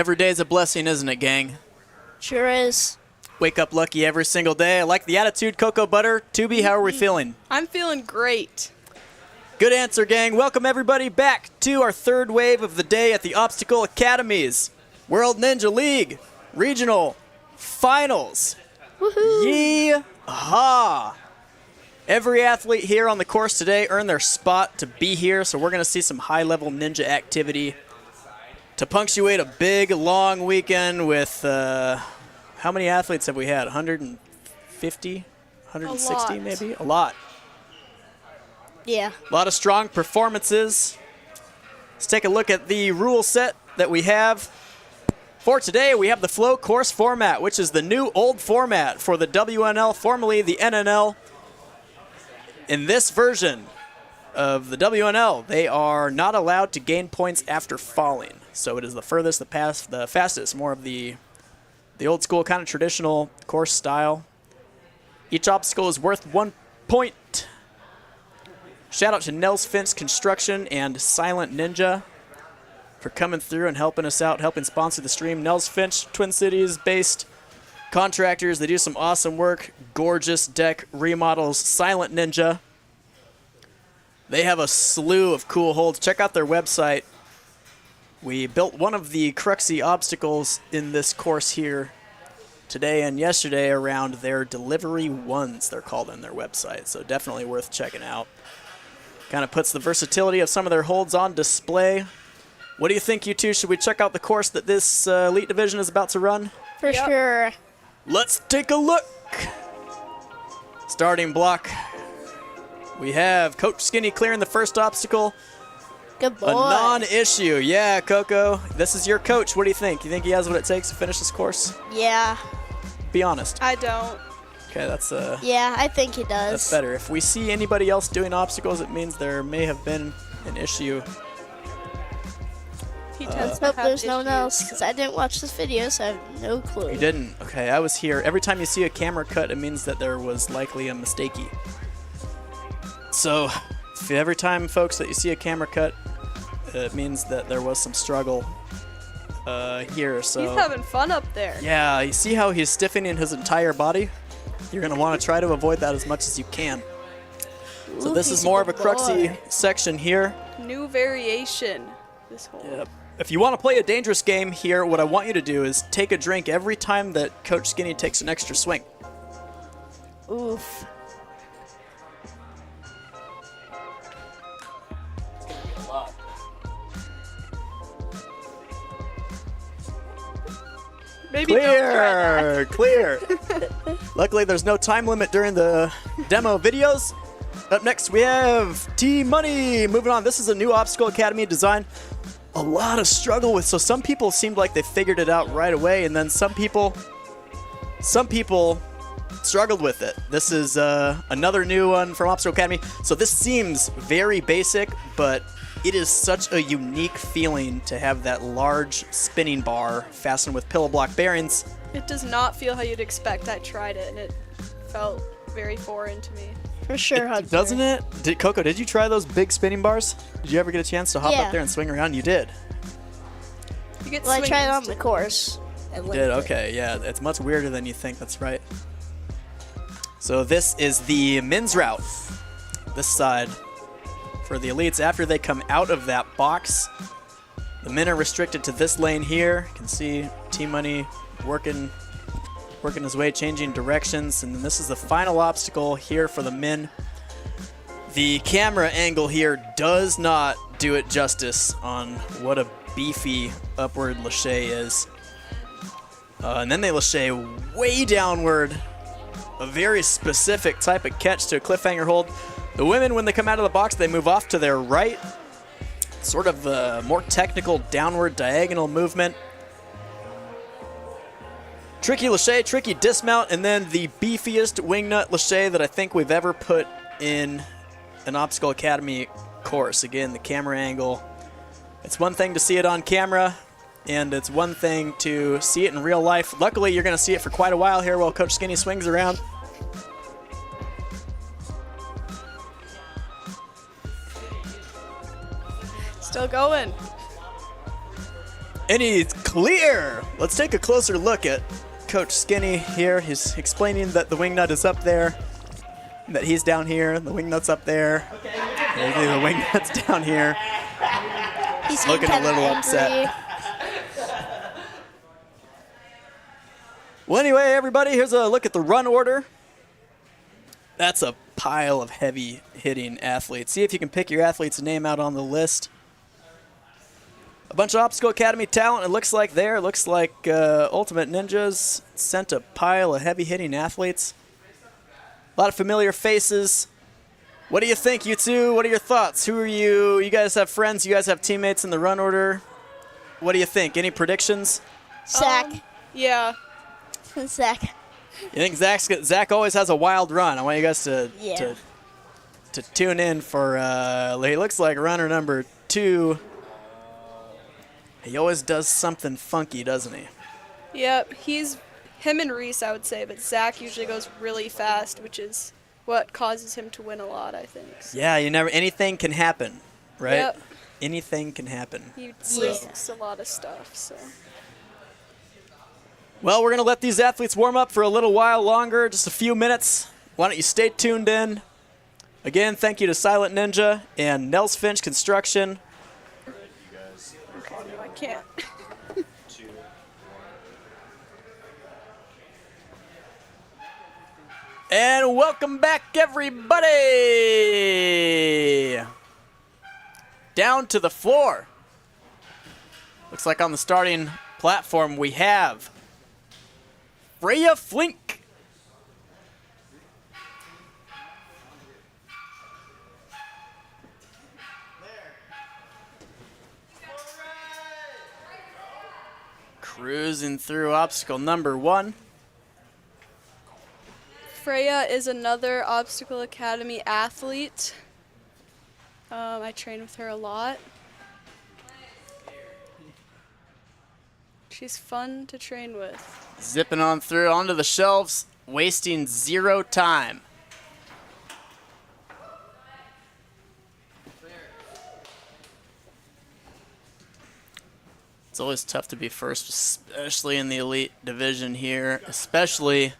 Every day's a blessing, isn't it, gang? Sure is. Wake up lucky every single day. I like the attitude, Cocoa Butter. Tubi, how are we feeling? I'm feeling great. Good answer, gang. Welcome everybody back to our third wave of the day at the Obstacle Academies. World Ninja League Regional Finals. Woohoo! Yee-haw! Every athlete here on the course today earned their spot to be here, so we're going to see some high-level ninja activity to punctuate a big, long weekend with, how many athletes have we had? 150? 160 maybe? A lot. Yeah. A lot of strong performances. Let's take a look at the rule set that we have. For today, we have the flow course format, which is the new old format for the WNL, formerly the NNL. In this version of the WNL, they are not allowed to gain points after falling. So it is the furthest, the fastest, more of the old school kind of traditional course style. Each obstacle is worth 1 point. Shout out to Nels Finch Construction and Silent Ninja for coming through and helping us out, helping sponsor the stream. Nels Finch, Twin Cities based contractors. They do some awesome work. Gorgeous deck remodels. Silent Ninja. They have a slew of cool holds. Check out their website. We built one of the cruxy obstacles in this course here today and yesterday around their delivery ones, they're called on their website. So definitely worth checking out. Kind of puts the versatility of some of their holds on display. What do you think, you two? Should we check out the course that this Elite Division is about to run? For sure. Let's take a look. Starting block. We have Coach Skinny clearing the first obstacle. Good boy. A non-issue. Yeah, Coco. This is your coach. What do you think? You think he has what it takes to finish this course? Yeah. Be honest. I don't. Okay, that's Yeah, I think he does. that's better. If we see anybody else doing obstacles, it means there may have been an issue. He tends to Hope have there's no one issues. else, because I didn't watch this video, so I have no clue. You didn't? Okay, I was here. Every time you see a camera cut, it means that there was likely a mistakey. So, every time, folks, that you see a camera cut, it means that there was some struggle here. So He's having fun up there. yeah, you see how he's stiffening his entire body? You're going to want to try to avoid that as much as you can. So Ooh, this he's is more of a good boy. cruxy section here. New variation. This whole. Yep. If you want to play a dangerous game here, what I want you to do is take a drink every time that Coach Skinny takes an extra swing. Oof. Maybe don't try that. Clear. Luckily, there's no time limit during the demo videos. Up next, we have T-Money. Moving on, this is a new Obstacle Academy design. A lot of struggle with, so some people seemed like they figured it out right away, and then some people struggled with it. This is another new one from Obstacle Academy. So this seems very basic, but it is such a unique feeling to have that large spinning bar fastened with pillow block bearings. It does not feel how you'd expect. I tried it and it felt very foreign to me. For sure, Hunter. Doesn't it? Coco, did you try those big spinning bars? Did you ever get a chance to hop Yeah. up there and swing around? You did. You get Well, I swing tried it on the instant. course. I You liked did, it. okay, yeah. It's much weirder than you think, that's right. So this is the men's route. This side. For the elites, after they come out of that box, the men are restricted to this lane here. You can see T-Money working his way, changing directions, and then this is the final obstacle here for the men. The camera angle here does not do it justice on what a beefy upward lache is. And then they lache way downward. A very specific type of catch to a cliffhanger hold. The women, when they come out of the box, they move off to their right. Sort of a more technical downward diagonal movement. Tricky lache, tricky dismount, and then the beefiest wingnut lache that I think we've ever put in an Obstacle Academy course. Again, the camera angle. It's one thing to see it on camera, and it's one thing to see it in real life. Luckily, you're going to see it for quite a while here while Coach Skinny swings around. Still going. And he's clear. Let's take a closer look at Coach Skinny here. He's explaining that the wing nut is up there, that he's down here, the wing nut's up there. The wing nut's down here. He's Looking a kinda little angry. upset. Well, anyway, everybody, here's a look at the run order. That's a pile of heavy-hitting athletes. See if you can pick your athlete's name out on the list. A bunch of Obstacle Academy talent, it looks like there. It looks like Ultimate Ninjas sent a pile of heavy-hitting athletes. A lot of familiar faces. What do you think, you two? What are your thoughts? Who are you? You guys have friends? You guys have teammates in the run order? What do you think? Any predictions? Zach. Yeah. Zach. You think Zach always has a wild run? I want you guys to Yeah. to tune in for. He looks like runner number 2. He always does something funky, doesn't he? Yep. Him and Reese, I would say, but Zach usually goes really fast, which is what causes him to win a lot, I think. So. Yeah, anything can happen, right? Yep. Anything can happen. He risks a lot of stuff, so. Well, we're going to let these athletes warm up for a little while longer, just a few minutes. Why don't you stay tuned in? Again, thank you to Silent Ninja and Nels Finch Construction. Okay, no, I can't. And welcome back, everybody! Down to the floor. Looks like on the starting platform we have Freya Flink. Cruising through obstacle number 1. Freya is another Obstacle Academy athlete. I train with her a lot. She's fun to train with. Zipping on through onto the shelves, wasting 0 time. It's always tough to be first, especially in the elite division here, especially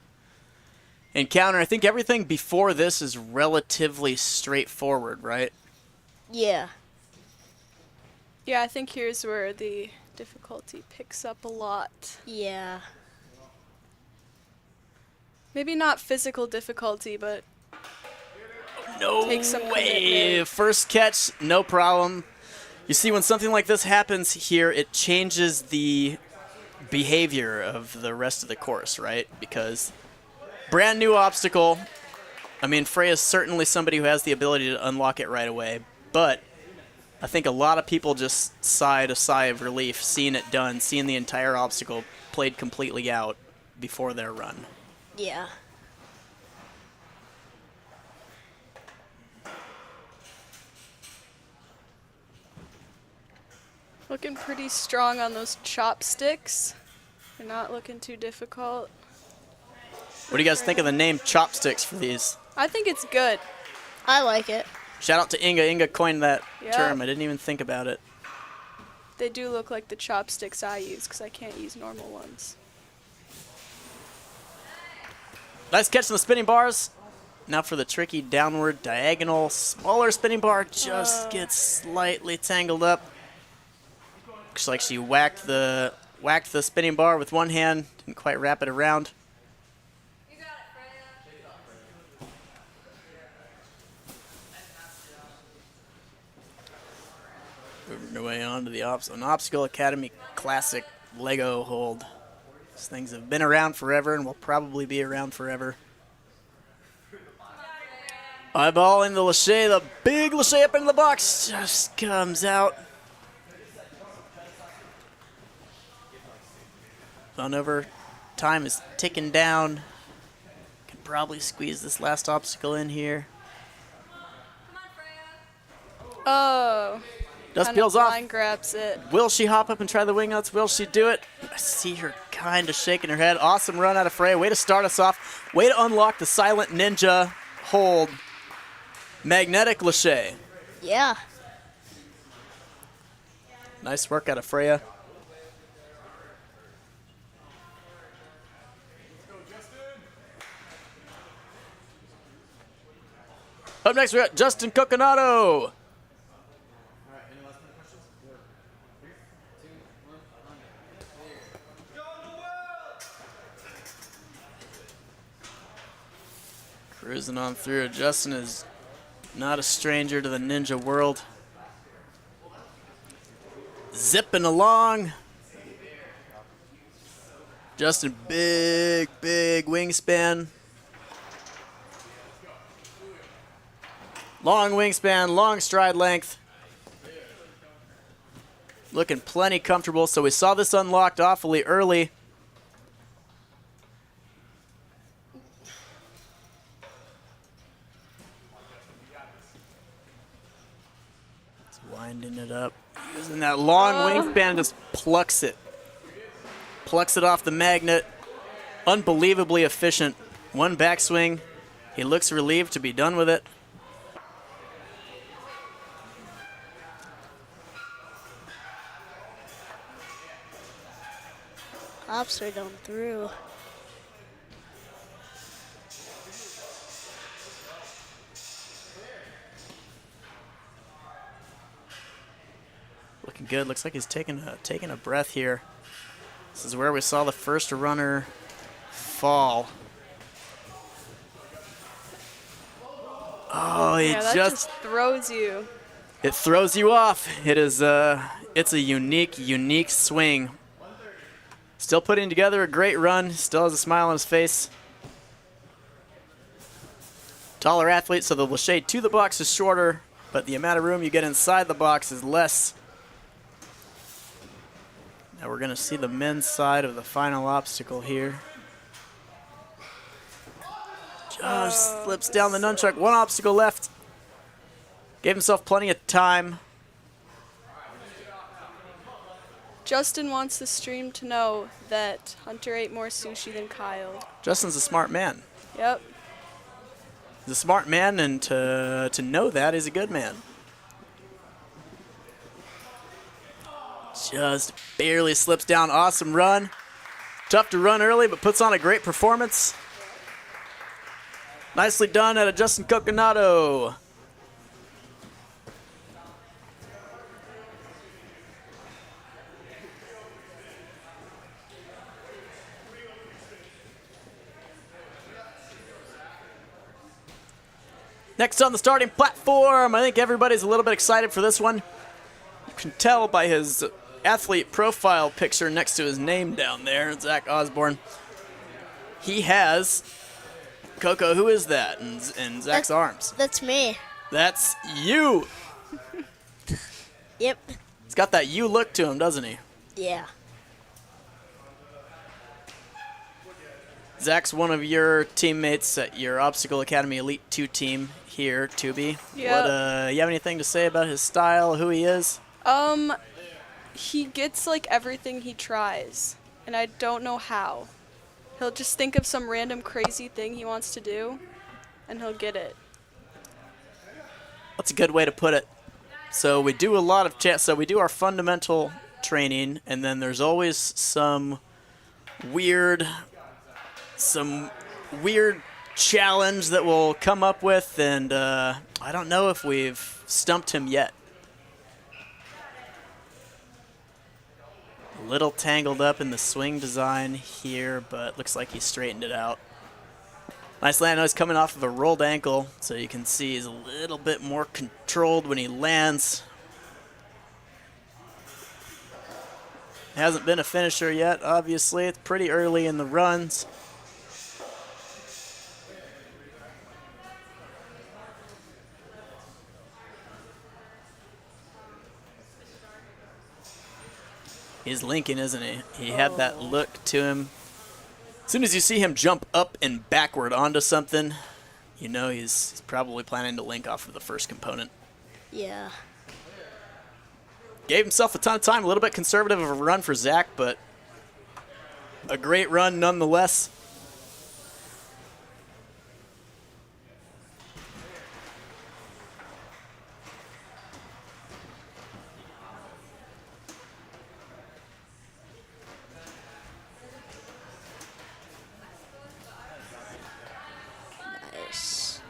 in counter. I think everything before this is relatively straightforward, right? Yeah. Yeah, I think here's where the difficulty picks up a lot. Yeah. Maybe not physical difficulty, but No Take some way. commitment. First catch, no problem. You see, when something like this happens here, it changes the behavior of the rest of the course, right? Because brand new obstacle. I mean, Freya's certainly somebody who has the ability to unlock it right away, but I think a lot of people just sighed a sigh of relief seeing it done, seeing the entire obstacle played completely out before their run. Yeah. looking pretty strong on those chopsticks. They're not looking too difficult. What do you guys think of the name Chopsticks for these? I think it's good. I like it. Shout out to Inga. Inga coined that Yeah. term. I didn't even think about it. They do look like the chopsticks I use because I can't use normal ones. Nice catch on the spinning bars. Now for the tricky downward diagonal. Smaller spinning bar just gets slightly tangled up. Looks like she whacked the spinning bar with one hand. Didn't quite wrap it around. Moving her way on to the an Obstacle Academy Classic Lego hold. These things have been around forever and will probably be around forever. Eyeball into Lachey, the big Lachey up into the box, just comes out. On over, time is ticking down. Can probably squeeze this last obstacle in here. Oh. Dust kinda peels off. blind grabs it. Will she hop up and try the wing nuts? Will she do it? I see her kind of shaking her head. Awesome run out of Freya. Way to start us off. Way to unlock the Silent Ninja hold. Magnetic Lachey. Yeah. Nice work out of Freya. Up next, we got Justin Coconato. Cruising on through. Justin is not a stranger to the ninja world. Zipping along. Justin, big wingspan. Long wingspan, long stride length. Looking plenty comfortable. So we saw this unlocked awfully early. It's winding it up. Using that long wingspan, just plucks it. Plucks it off the magnet. Unbelievably efficient. One backswing. He looks relieved to be done with it. Hops are going through. Looking good. Looks like he's taking a breath here. This is where we saw the first runner fall. Oh, he Yeah, that just throws you. It throws you off. It is it's a unique swing. Still putting together a great run. Still has a smile on his face. Taller athlete, so the shade to the box is shorter, but the amount of room you get inside the box is less. Now we're going to see the men's side of the final obstacle here. Just slips down the nunchuck. One obstacle left. Gave himself plenty of time. Justin wants the stream to know that Hunter ate more sushi than Kyle. Justin's a smart man. Yep. He's a smart man, and to know that is a good man. Just barely slips down. Awesome run. Tough to run early, but puts on a great performance. Nicely done out of Justin Coconato. Next on the starting platform, I think everybody's a little bit excited for this one. You can tell by his athlete profile picture next to his name down there, Zach Osborne. He has, Coco, who is that in Zach's arms? That's me. That's you. Yep. He's got that you look to him, doesn't he? Yeah. Zach's one of your teammates at your Obstacle Academy Elite 2 team here, Tubi. Yeah. You have anything to say about his style, who he is? He gets like everything he tries, and I don't know how. He'll just think of some random crazy thing he wants to do, and he'll get it. That's a good way to put it. So we do a lot of so we do our fundamental training, and then there's always some weird challenge that we'll come up with, and I don't know if we've stumped him yet. A little tangled up in the swing design here, but looks like he straightened it out. Nice land. He's coming off of a rolled ankle, so you can see he's a little bit more controlled when he lands. Hasn't been a finisher yet, obviously. It's pretty early in the runs. He's linking, isn't he? He had that look to him. As soon as you see him jump up and backward onto something, you know he's probably planning to link off of the first component. Yeah. Gave himself a ton of time, a little bit conservative of a run for Zach, but a great run nonetheless. Nice.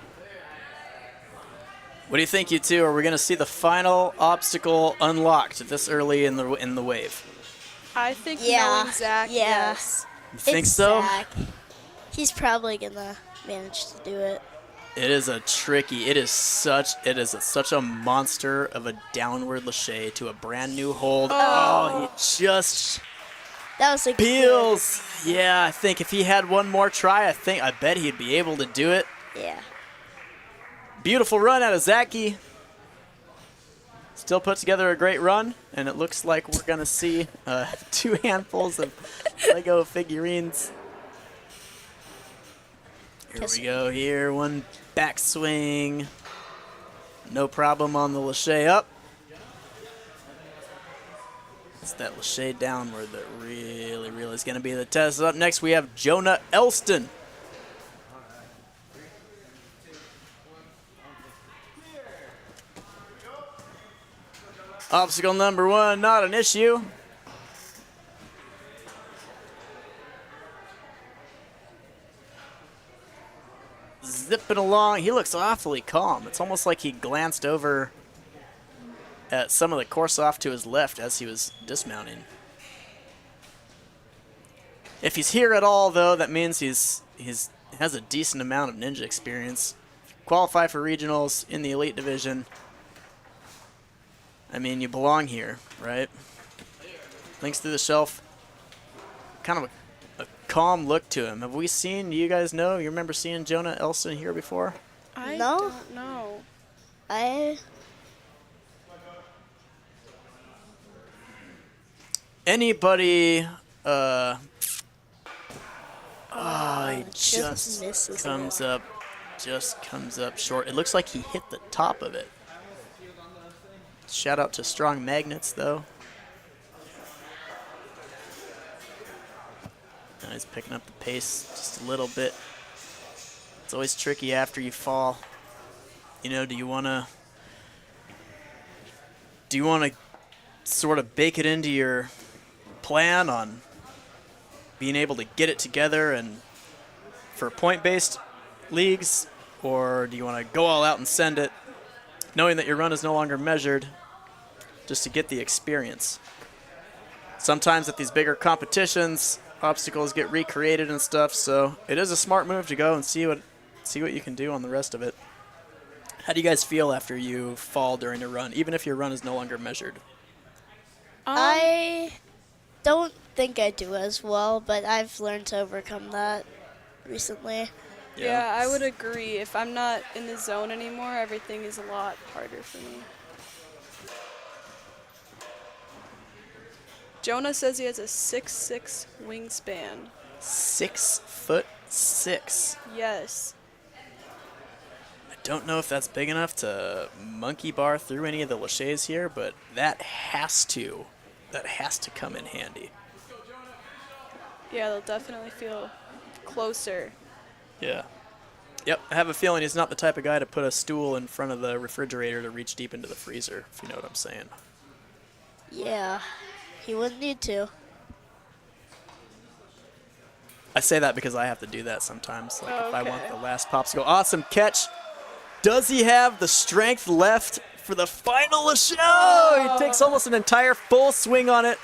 What do you think, you two? Are we going to see the final obstacle unlocked this early in the wave? I think Yeah, knowing Zach, yeah. yes. You think It's so? Zach. He's probably gonna manage to do it. It is a tricky. It is such a monster of a downward lâché to a brand new hold. Oh, he just That was a peels. Yeah, I think if he had one more try, I bet he'd be able to do it. Yeah. Beautiful run out of Zaki. Still put together a great run, and it looks like we're gonna see 2 handfuls of Lego figurines. Here we go. Here, one backswing. No problem on the lâché up. It's that lâché downward that really is going to be the test. Up next, we have Jonah Elston. Obstacle number 1, not an issue. Zipping along. He looks awfully calm. It's almost like he glanced over at some of the course off to his left as he was dismounting. If he's here at all, though, that means he's has a decent amount of ninja experience. Qualify for regionals in the elite division. I mean, you belong here, right? Links through the shelf. Kind of a calm look to him. Have we seen, do you guys know, you remember seeing Jonah Elston here before? I No. don't know. Anybody, he just misses just comes up short. It looks like he hit the top of it. Shout out to Strong Magnets, though. Now he's picking up the pace just a little bit. It's always tricky after you fall. You know, do you want to sort of bake it into your plan on being able to get it together and for point-based leagues, or do you want to go all out and send it knowing that your run is no longer measured just to get the experience? Sometimes at these bigger competitions, obstacles get recreated and stuff, so it is a smart move to go and see what you can do on the rest of it. How do you guys feel after you fall during a run, even if your run is no longer measured? I don't think I do as well, but I've learned to overcome that recently. Yeah, I would agree. If I'm not in the zone anymore, everything is a lot harder for me. Jonah says he has a 6'6" wingspan. 6'6". Yes. I don't know if that's big enough to monkey bar through any of the lâchés here, but that has to come in handy. Yeah, they'll definitely feel closer. Yeah. Yep, I have a feeling he's not the type of guy to put a stool in front of the refrigerator to reach deep into the freezer, if you know what I'm saying. Yeah, he wouldn't need to. I say that because I have to do that sometimes. Like if I want Okay. the last popsicle. Awesome catch. Does he have the strength left for the final lâché? Oh, he takes almost an entire full swing on it.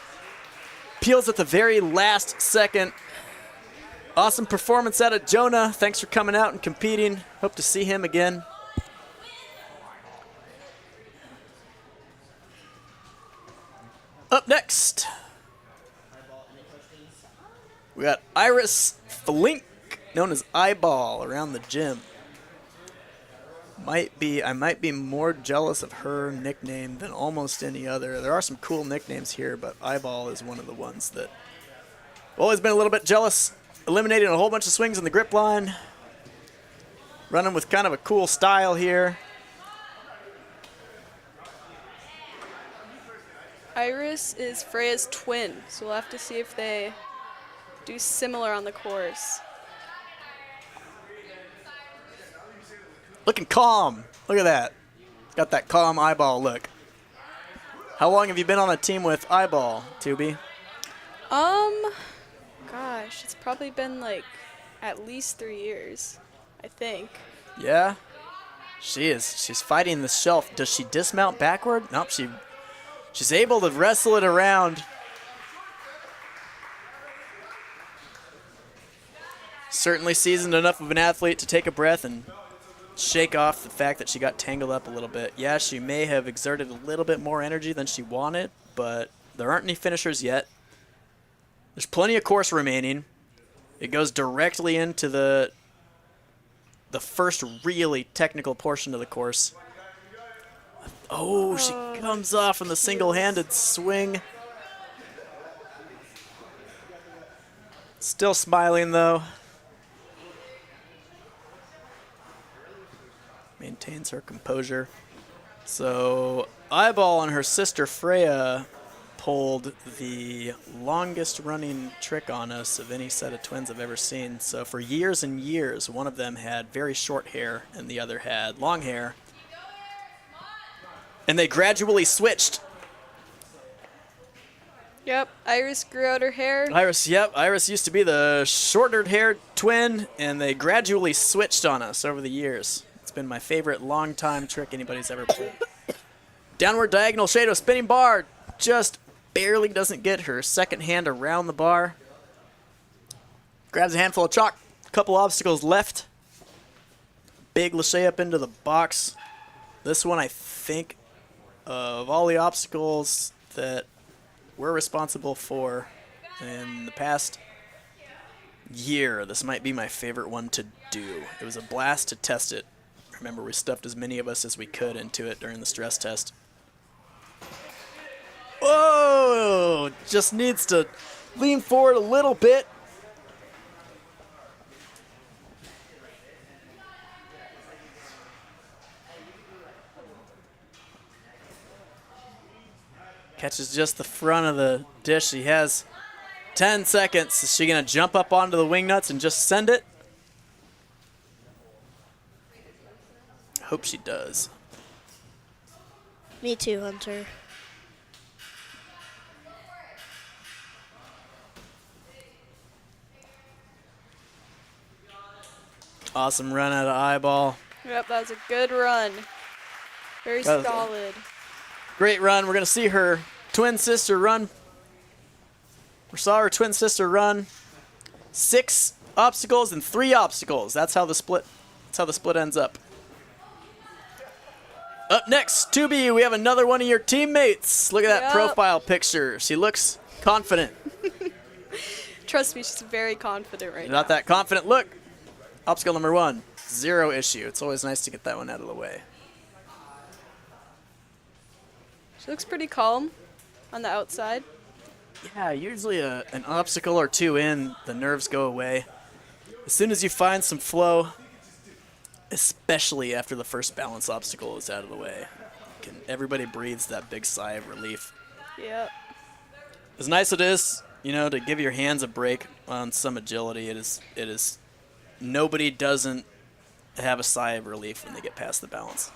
Peels at the very last second. Awesome performance out of Jonah. Thanks for coming out and competing. Hope to see him again. Up next, we got Iris Flink, known as Eyeball, around the gym. I might be more jealous of her nickname than almost any other. There are some cool nicknames here, but Eyeball is one of the ones that I've always been a little bit jealous. Eliminating a whole bunch of swings in the grip line. Running with kind of a cool style here. Iris is Freya's twin, so we'll have to see if they do similar on the course. Looking calm. Look at that. Got that calm Eyeball look. How long have you been on a team with Eyeball, Tubi? Gosh, it's probably been like at least 3 years, I think. Yeah? She is. She's fighting the shelf. Does she dismount backward? Nope. She's able to wrestle it around. Certainly seasoned enough of an athlete to take a breath and shake off the fact that she got tangled up a little bit. Yeah, she may have exerted a little bit more energy than she wanted, but there aren't any finishers yet. There's plenty of course remaining. It goes directly into the first really technical portion of the course. Oh, she comes off in the single-handed swing. Still smiling, though. Maintains her composure. So, Eyeball and her sister Freya pulled the longest running trick on us of any set of twins I've ever seen. So for years and years, one of them had very short hair and the other had long hair. And they gradually switched. Yep, Iris grew out her hair. Iris used to be the shorter haired twin, and they gradually switched on us over the years. It's been my favorite long time trick anybody's ever played. Downward diagonal shado spinning bar, just barely doesn't get her second hand around the bar. Grabs a handful of chalk, couple obstacles left. Big lâché up into the box. This one, I think, of all the obstacles that we're responsible for in the past year, this might be my favorite one to do. It was a blast to test it. Remember, we stuffed as many of us as we could into it during the stress test. Whoa! Just needs to lean forward a little bit. Catches just the front of the dish. She has 10 seconds. Is she going to jump up onto the wing nuts and just send it? Hope she does. Me too, Hunter. Awesome run out of Eyeball. Yep, that was a good run. Very solid. Great run. We're going to see her twin sister run. We saw her twin sister run 6 obstacles and 3 obstacles. That's how the split ends up. Up next, 2B, we have another one of your teammates. Look at that profile picture. She looks confident. Trust me, she's very confident right now. Not that confident. Look. Obstacle number 1, 0 issue. It's always nice to get that one out of the way. She looks pretty calm on the outside. Yeah, usually an obstacle or 2 in, the nerves go away. As soon as you find some flow, especially after the first balance obstacle is out of the way, everybody breathes that big sigh of relief. Yep. As nice as it is, to give your hands a break on some agility, it is. Nobody doesn't have a sigh of relief when they get past the balance.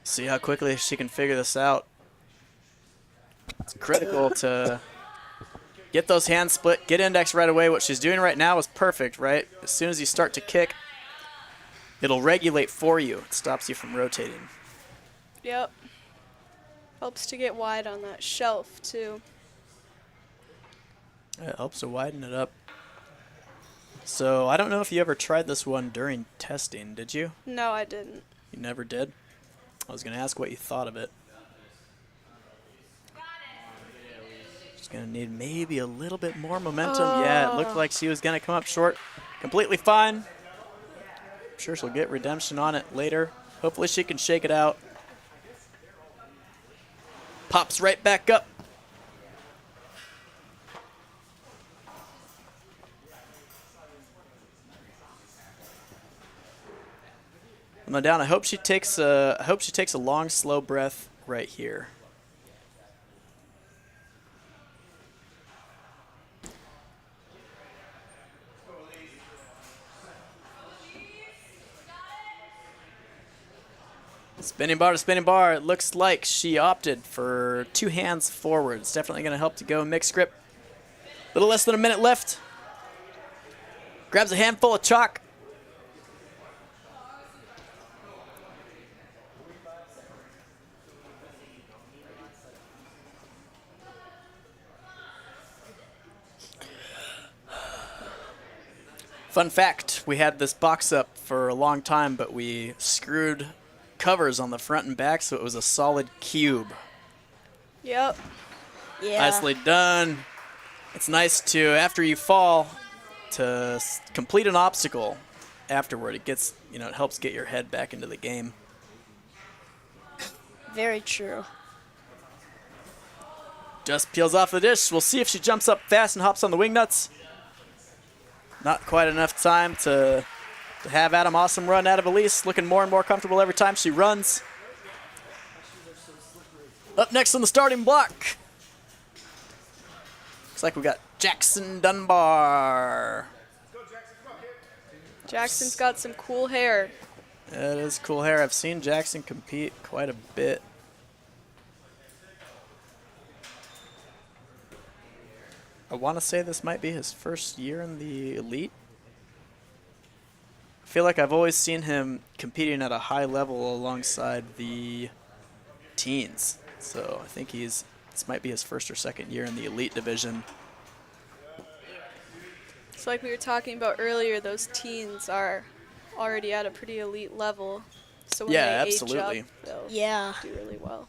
See how quickly she can figure this out. It's critical to get those hands split, get index right away. What she's doing right now is perfect, right? As soon as you start to kick, it'll regulate for you. It stops you from rotating. Yep. Helps to get wide on that shelf, too. It helps to widen it up. So, I don't know if you ever tried this one during testing, did you? No, I didn't. You never did? I was going to ask what you thought of it. Just going to need maybe a little bit more momentum. Yeah, it looked like she was going to come up short. Completely fine. I'm sure she'll get redemption on it later. Hopefully she can shake it out. Pops right back up. On the down, I hope she takes a long, slow breath right here. Spinning bar to spinning bar. It looks like she opted for 2 hands forward. It's definitely going to help to go mixed grip. A little less than a minute left. Grabs a handful of chalk. Fun fact, we had this box up for a long time, but we screwed covers on the front and back so it was a solid cube. Yep. Yeah. Nicely done. It's nice to, after you fall, to complete an obstacle afterward. It gets, it helps get your head back into the game. Very true. Just peels off the dish. We'll see if she jumps up fast and hops on the wing nuts. Not quite enough time to have Adam Awesome run out of Elise. Looking more and more comfortable every time she runs. Up next on the starting block. Looks like we got Jackson Dunbar. Jackson's got some cool hair. That is cool hair. I've seen Jackson compete quite a bit. I want to say this might be his first year in the elite. I feel like I've always seen him competing at a high level alongside the teens. So I think this might be his first or second year in the elite division. It's like we were talking about earlier, those teens are already at a pretty elite level. So when Yeah, they absolutely. age up, they'll Yeah. do really well.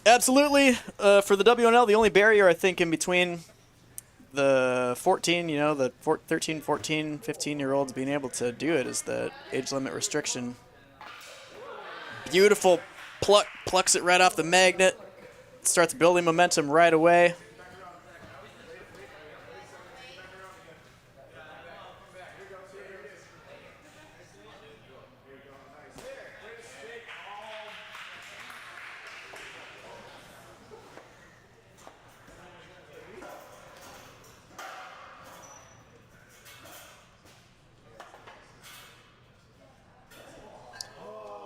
Absolutely. For the WNL, the only barrier I think in between the 14, the 13, 14, 15-year-olds being able to do it is the age limit restriction. Beautiful plucks it right off the magnet. Starts building momentum right away.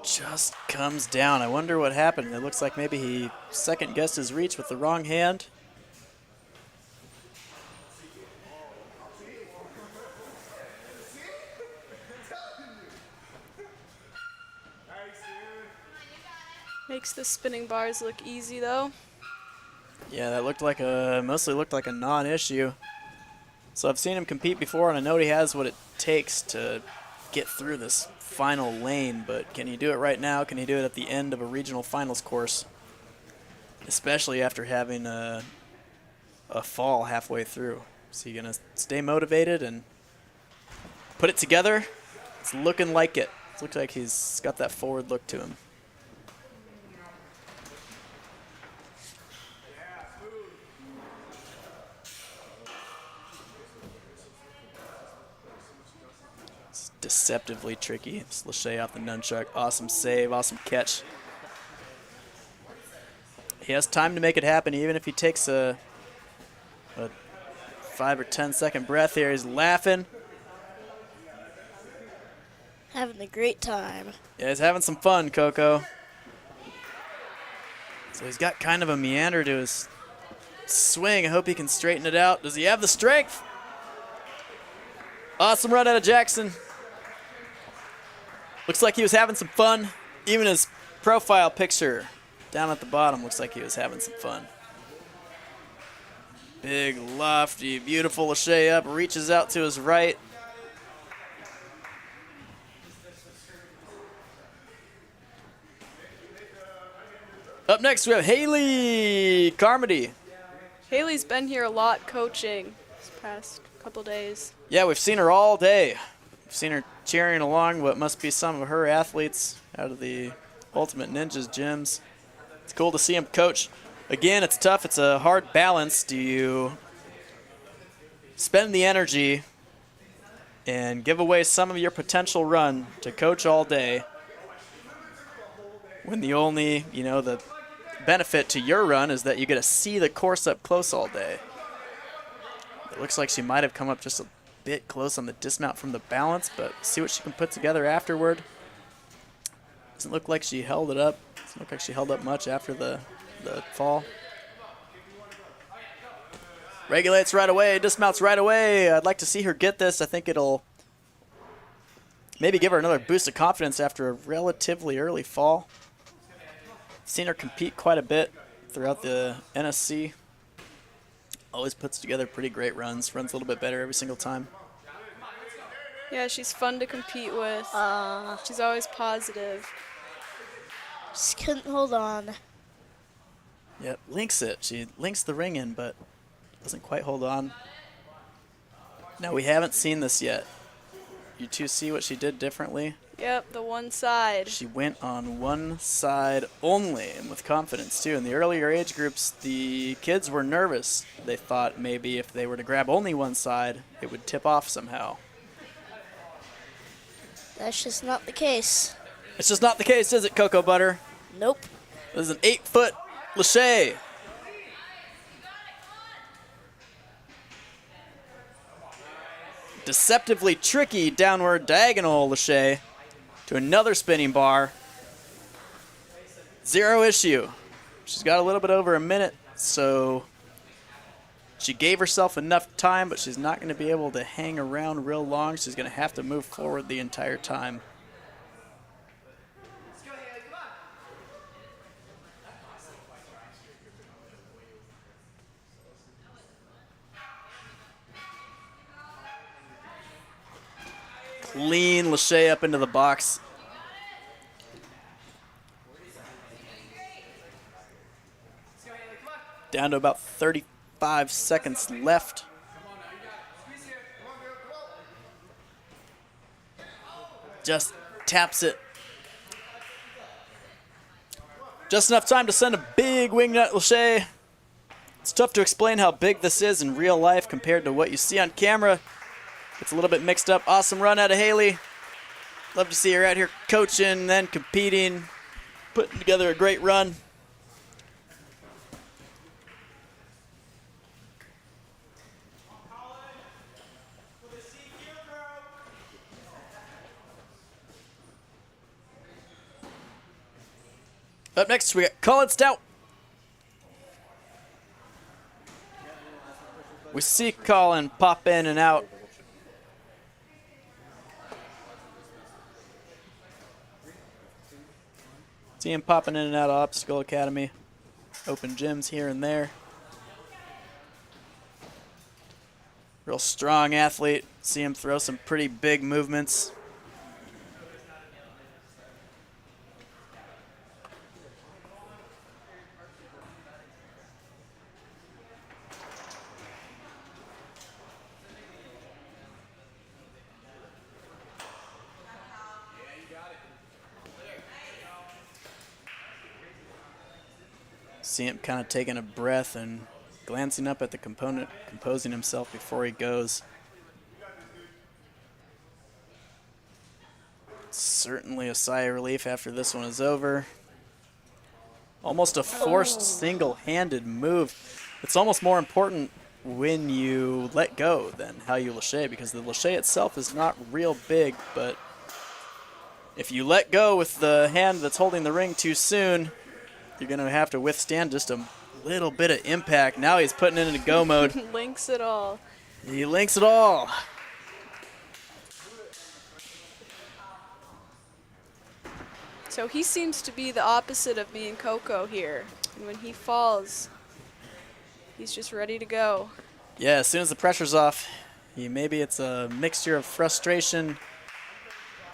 Just comes down. I wonder what happened. It looks like maybe he second-guessed his reach with the wrong hand. Makes the spinning bars look easy though. Yeah, that mostly looked like a non-issue. So I've seen him compete before, and I know he has what it takes to get through this final lane, but can he do it right now? Can he do it at the end of a regional finals course? Especially after having a fall halfway through. Is he gonna stay motivated and put it together? It's looking like it. It looks like he's got that forward look to him. Deceptively tricky. It's Lachey off the nunchuck. Awesome save, awesome catch. He has time to make it happen, even if he takes a 5 or 10 second breath here. He's laughing. Having a great time. Yeah, he's having some fun, Coco. So he's got kind of a meander to his swing. I hope he can straighten it out. Does he have the strength? Awesome run out of Jackson. Looks like he was having some fun. Even his profile picture down at the bottom looks like he was having some fun. Big, lofty, beautiful Lachey up, reaches out to his right. Up next, we have Haley Carmody. Haley's been here a lot coaching this past couple days. Yeah, we've seen her all day. We've seen her cheering along what must be some of her athletes out of the Ultimate Ninjas gyms. It's cool to see him coach. Again, it's tough. It's a hard balance. Do you spend the energy and give away some of your potential run to coach all day when the only, the benefit to your run is that you get to see the course up close all day? It looks like she might have come up just a bit close on the dismount from the balance, but see what she can put together afterward. Doesn't look like she held it up Looked like she held up much after the fall. Regulates right away, dismounts right away. I'd like to see her get this. I think it'll maybe give her another boost of confidence after a relatively early fall. Seen her compete quite a bit throughout the NSC. Always puts together pretty great runs. Runs a little bit better every single time. Yeah, she's fun to compete with. She's always positive. Just couldn't hold on. Yep, links it. She links the ring in, but doesn't quite hold on. Now, we haven't seen this yet. You two see what she did differently? Yep, the one side. She went on one side only, and with confidence, too. In the earlier age groups, the kids were nervous. They thought maybe if they were to grab only one side, it would tip off somehow. That's just not the case. It's just not the case, is it, Cocoa Butter? Nope. This is an 8-foot Lachey. Deceptively tricky downward diagonal Lachey to another spinning bar. Zero issue. She's got a little bit over a minute, so she gave herself enough time, but she's not going to be able to hang around real long. She's going to have to move forward the entire time. Clean Lachey up into the box. Down to about 35 seconds left. Just taps it. Just enough time to send a big wingnut Lachey. It's tough to explain how big this is in real life compared to what you see on camera. It's a little bit mixed up. Awesome run out of Haley. Love to see her out here coaching, then competing, putting together a great run. Up next, we got Colin Stout. We see Colin pop in and out. See him popping in and out of Obstacle Academy. Open gyms here and there. Real strong athlete. See him throw some pretty big movements. See him kind of taking a breath and glancing up at the component, composing himself before he goes. Certainly a sigh of relief after this one is over. Almost a forced single-handed move. It's almost more important when you let go than how you Lachey, because the Lachey itself is not real big, but if you let go with the hand that's holding the ring too soon, you're going to have to withstand just a little bit of impact. Now he's putting it into go mode. Links it all. He links it all. So he seems to be the opposite of me and Coco here. And when he falls, he's just ready to go. Yeah, as soon as the pressure's off, maybe it's a mixture of frustration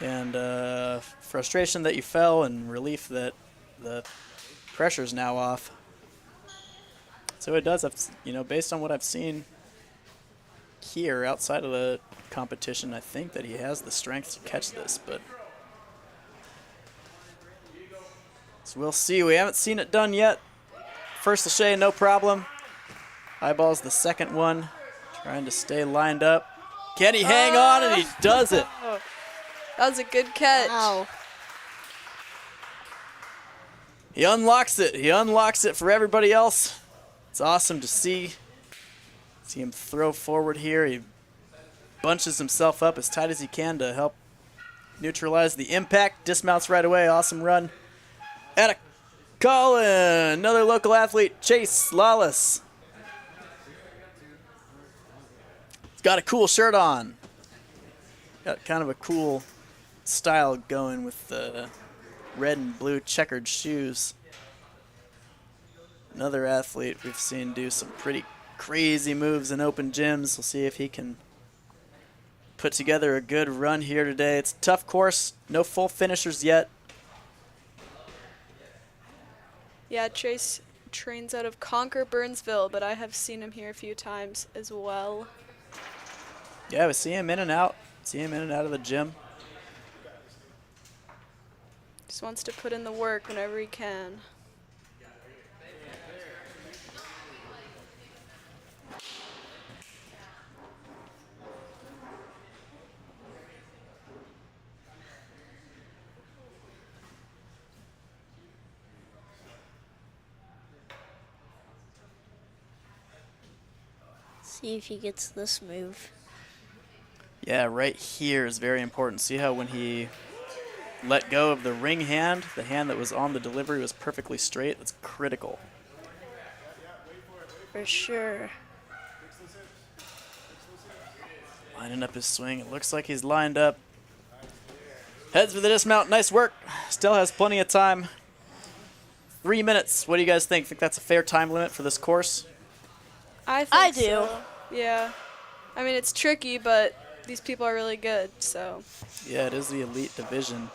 and frustration that you fell and relief that the pressure's now off. So it does, based on what I've seen here outside of the competition, I think that he has the strength to catch this, but so we'll see. We haven't seen it done yet. First Lachey, no problem. Eyeballs the second one, trying to stay lined up. Can he hang on? And he does it. That was a good catch. Wow. He unlocks it. He unlocks it for everybody else. It's awesome to see. See him throw forward here. He bunches himself up as tight as he can to help neutralize the impact. Dismounts right away. Awesome run. At a Colin, another local athlete, Chase Lawless. He's got a cool shirt on. Got kind of a cool style going with the red and blue checkered shoes. Another athlete we've seen do some pretty crazy moves in open gyms. We'll see if he can put together a good run here today. It's a tough course, no full finishers yet. Yeah, Chase trains out of Concord, Burnsville, but I have seen him here a few times as well. Yeah, we see him in and out. See him in and out of the gym. Just wants to put in the work whenever he can. See if he gets this move. Yeah, right here is very important. See how when he let go of the ring hand, the hand that was on the delivery was perfectly straight? That's critical. For sure. Lining up his swing. It looks like he's lined up. Heads for the dismount. Nice work. Still has plenty of time. 3 minutes. What do you guys think? Think that's a fair time limit for this course? I do. So. Yeah. I mean, it's tricky, but these people are really good, so. Yeah, it is the elite division.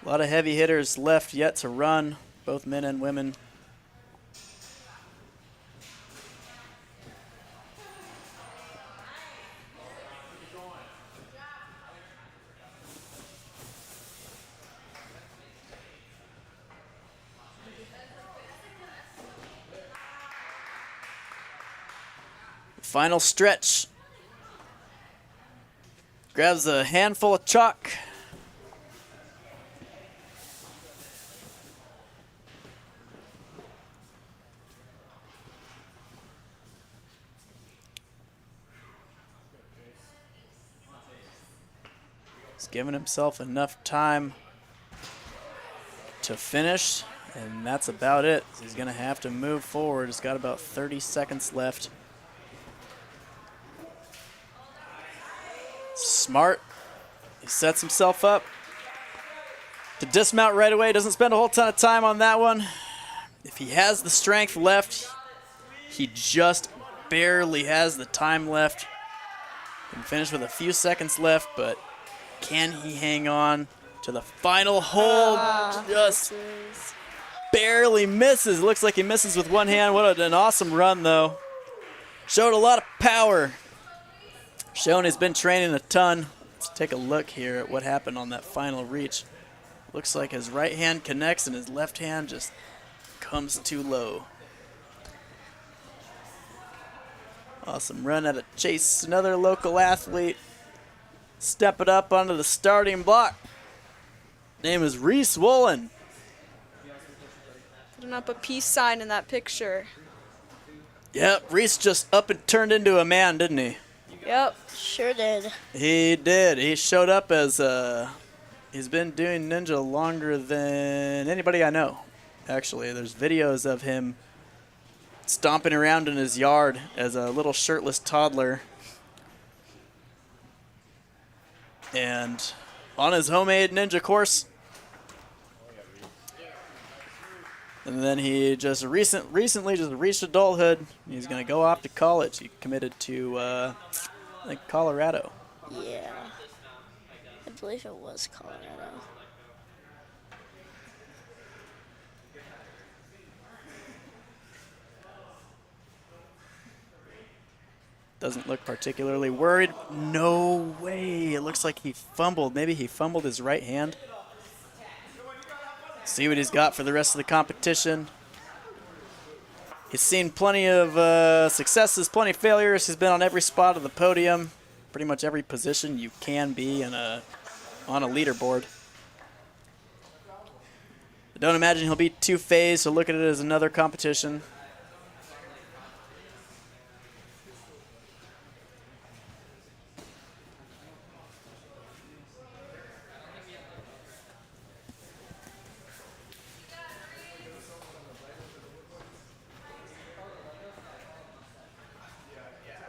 A lot of heavy hitters left yet to run, both men and women. Final stretch. Grabs a handful of chalk. He's giving himself enough time to finish, and that's about it. He's going to have to move forward. He's got about 30 seconds left. Smart. He sets himself up to dismount right away. Doesn't spend a whole ton of time on that one. If he has the strength left, he just barely has the time left. Can finish with a few seconds left, but can he hang on to the final hold? Just barely misses. Looks like he misses with one hand. What an awesome run, though. Showed a lot of power. Showing he's been training a ton. Let's take a look here at what happened on that final reach. Looks like his right hand connects and his left hand just comes too low. Awesome run out of Chase, another local athlete. Stepping up onto the starting block. Name is Reese Woolen. Putting up a peace sign in that picture. Yep, Reese just up and turned into a man, didn't he? Yep. Sure did. He did. He showed up as he's been doing ninja longer than anybody I know. Actually, there's videos of him stomping around in his yard as a little shirtless toddler. And on his homemade ninja course. And then he just recently just reached adulthood. He's going to go off to college. He committed to, I think, Colorado. Yeah. I believe it was Colorado. Doesn't look particularly worried. No way. It looks like he fumbled. Maybe he fumbled his right hand. See what he's got for the rest of the competition. He's seen plenty of successes, plenty of failures. He's been on every spot of the podium, pretty much every position you can be on a leaderboard. I don't imagine he'll be too phased, so look at it as another competition.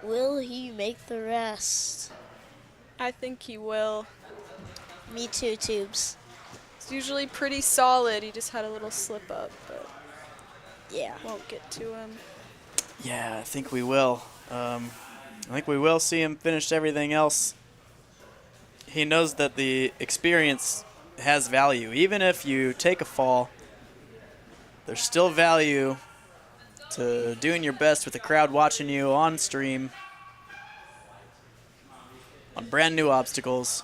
Will he make the rest? I think he will. Me too, Tubes. It's usually pretty solid. He just had a little slip up, but Yeah. won't get to him. Yeah, I think we will. I think we will see him finish everything else. He knows that the experience has value. Even if you take a fall, there's still value to doing your best with the crowd watching you on stream on brand new obstacles.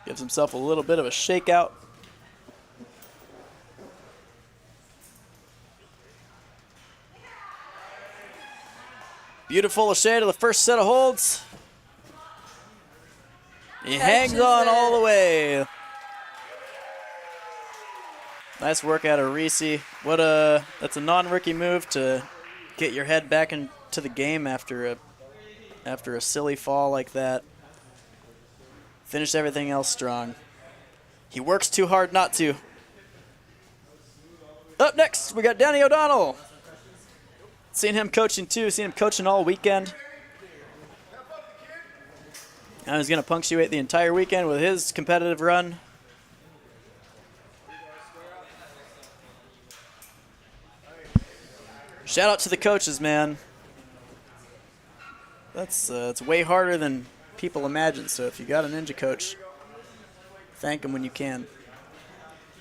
Gives himself a little bit of a shakeout. Beautiful Lachey to the first set of holds. He hangs Catches on it. all the way. Nice work out of Reese. That's a non-rookie move to get your head back into the game after a silly fall like that. Finish everything else strong. He works too hard not to. Up next, we got Danny O'Donnell. Seen him coaching too. Seen him coaching all weekend. And he's going to punctuate the entire weekend with his competitive run. Shout out to the coaches, man. It's way harder than people imagine. So if you got a ninja coach, thank him when you can.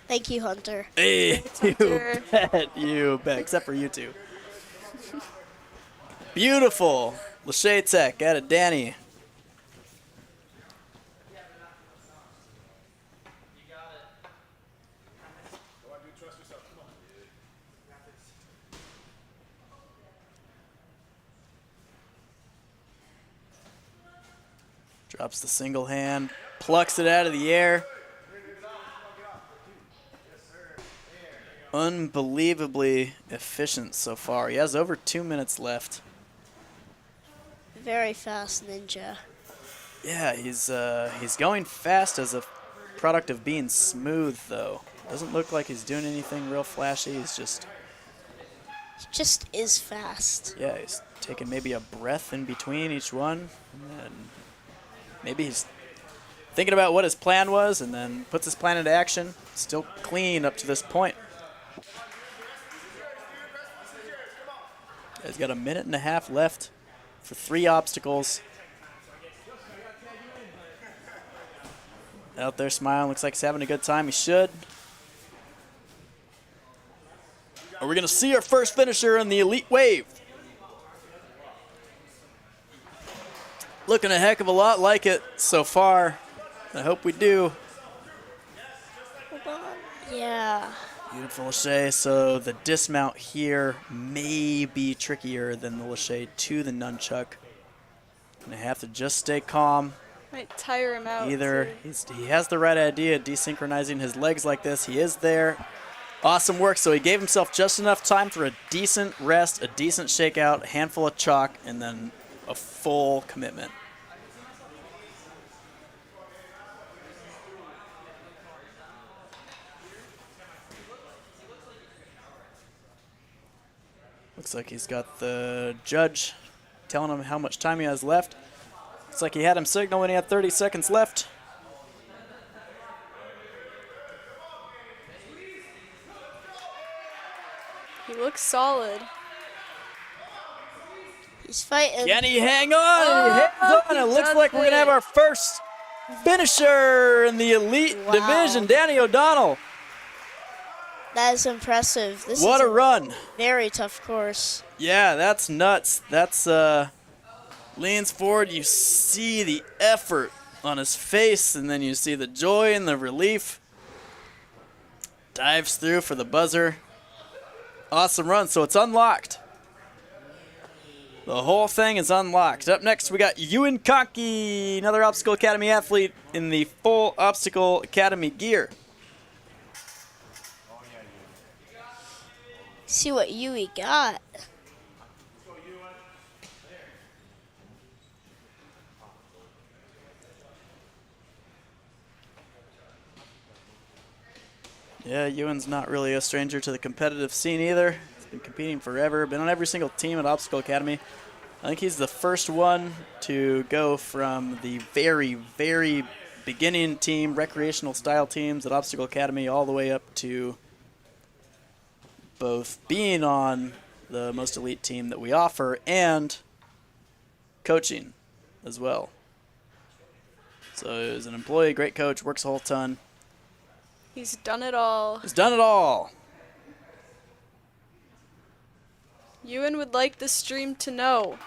Thank you, Hunter. Hey, Hunter. you bet. Except for you two. Beautiful. Lachey Tech out of Danny. Drops the single hand, plucks it out of the air. Unbelievably efficient so far. He has over 2 minutes left. Very fast ninja. Yeah, he's going fast as a product of being smooth, though. Doesn't look like he's doing anything real flashy. He's just, He just is fast. yeah, he's taking maybe a breath in between each one. And then maybe he's thinking about what his plan was and then puts his plan into action. Still clean up to this point. He's got a minute and a half left for 3 obstacles. Out there smiling, looks like he's having a good time. He should. Are we going to see our first finisher in the Elite Wave? Looking a heck of a lot like it so far. I hope we do. Hold on. Yeah. Beautiful Lachey. So the dismount here may be trickier than the Lachey to the nunchuck. Gonna have to just stay calm. Might tire him out. Either too. he has the right idea, desynchronizing his legs like this. He is there. Awesome work. So he gave himself just enough time for a decent rest, a decent shakeout, a handful of chalk, and then a full commitment. Looks like he's got the judge telling him how much time he has left. Looks like he had him signal when he had 30 seconds left. He looks solid. He's fighting. Can he hang on? He hangs on. he It looks does like we're going to have it. our first finisher in the Elite Wow. Division, Danny O'Donnell. That is impressive. This What is a run. very tough course. Yeah, that's nuts. That's leans forward. You see the effort on his face, and then you see the joy and the relief. Dives through for the buzzer. Awesome run. So it's unlocked. The whole thing is unlocked. Up next, we got Ewan Conkey, another Obstacle Academy athlete in the full Obstacle Academy gear. See what Yui got. Yeah, Ewan's not really a stranger to the competitive scene either. He's been competing forever, been on every single team at Obstacle Academy. I think he's the first one to go from the very, very beginning team, recreational style teams at Obstacle Academy, all the way up to both being on the most elite team that we offer and coaching as well. So he's an employee, great coach, works a whole ton. He's done it all. He's done it all. Ewan would like the stream to know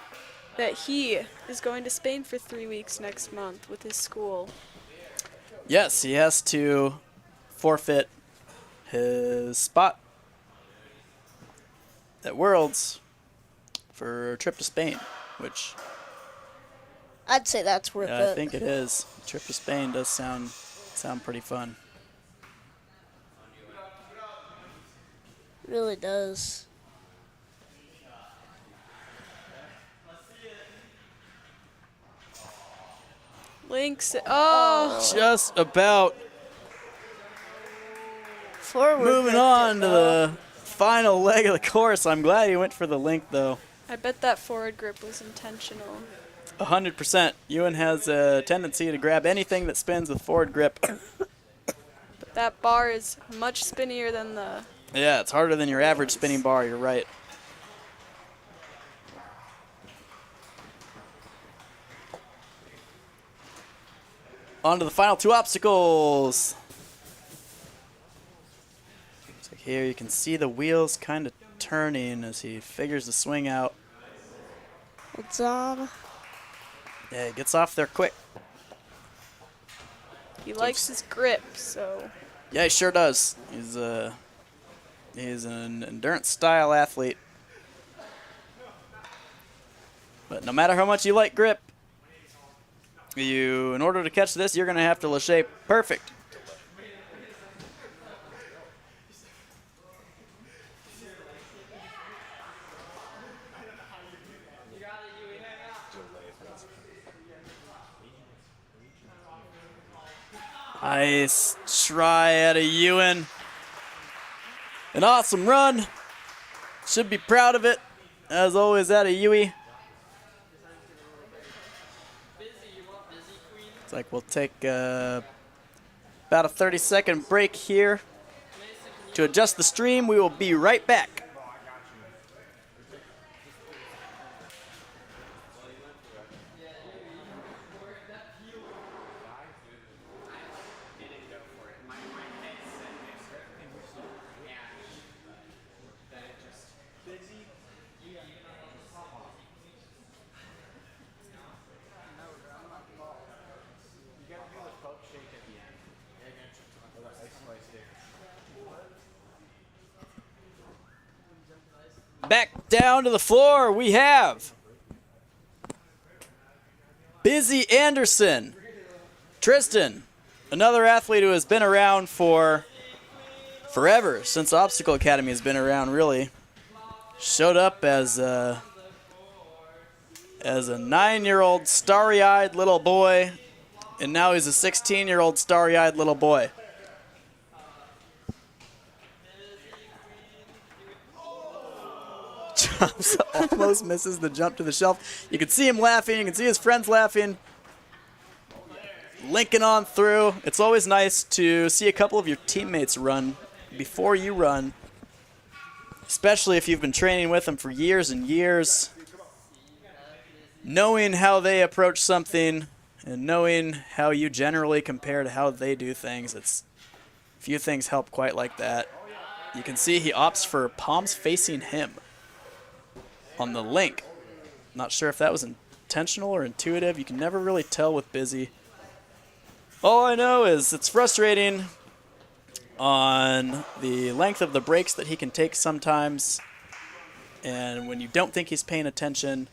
that he is going to Spain for 3 weeks next month with his school. Yes, he has to forfeit his spot at Worlds for a trip to Spain, which I'd say that's worth I it. think it is. A trip to Spain does sound pretty fun. Really does. Links. Oh. Just about Forward moving grip on it, to the final leg of the course. I'm glad he went for the link, though. I bet that forward grip was intentional. 100%. Ewan has a tendency to grab anything that spins with forward grip. But that bar is much spinnier than the... Yeah, it's harder than your average spinning bar, you're right. On to the final two obstacles. So here you can see the wheels kind of turning as he figures the swing out. It's on. Yeah, he gets off there quick. He likes his grip, so... Yeah, he sure does. He's an endurance style athlete. But no matter how much you like grip, in order to catch this, you're going to have to lâcher perfect. Nice try at a Ewan. An awesome run. Should be proud of it. As always, at a Yui. It's like we'll take about a 30-second break here to adjust the stream. We will be right back. Back down to the floor, we have Busy Anderson. Tristan, another athlete who has been around for forever, since Obstacle Academy has been around, really. Showed up as a 9-year-old starry-eyed little boy, and now he's a 16-year-old starry-eyed little boy. Jumps, almost misses the jump to the shelf. You can see him laughing. You can see his friends laughing. Linking on through. It's always nice to see a couple of your teammates run before you run, especially if you've been training with them for years and years. Knowing how they approach something and knowing how you generally compare to how they do things, few things help quite like that. You can see he opts for palms facing him on the link. Not sure if that was intentional or intuitive. You can never really tell with Busy. All I know is it's frustrating on the length of the breaks that he can take sometimes, and when you don't think he's paying attention,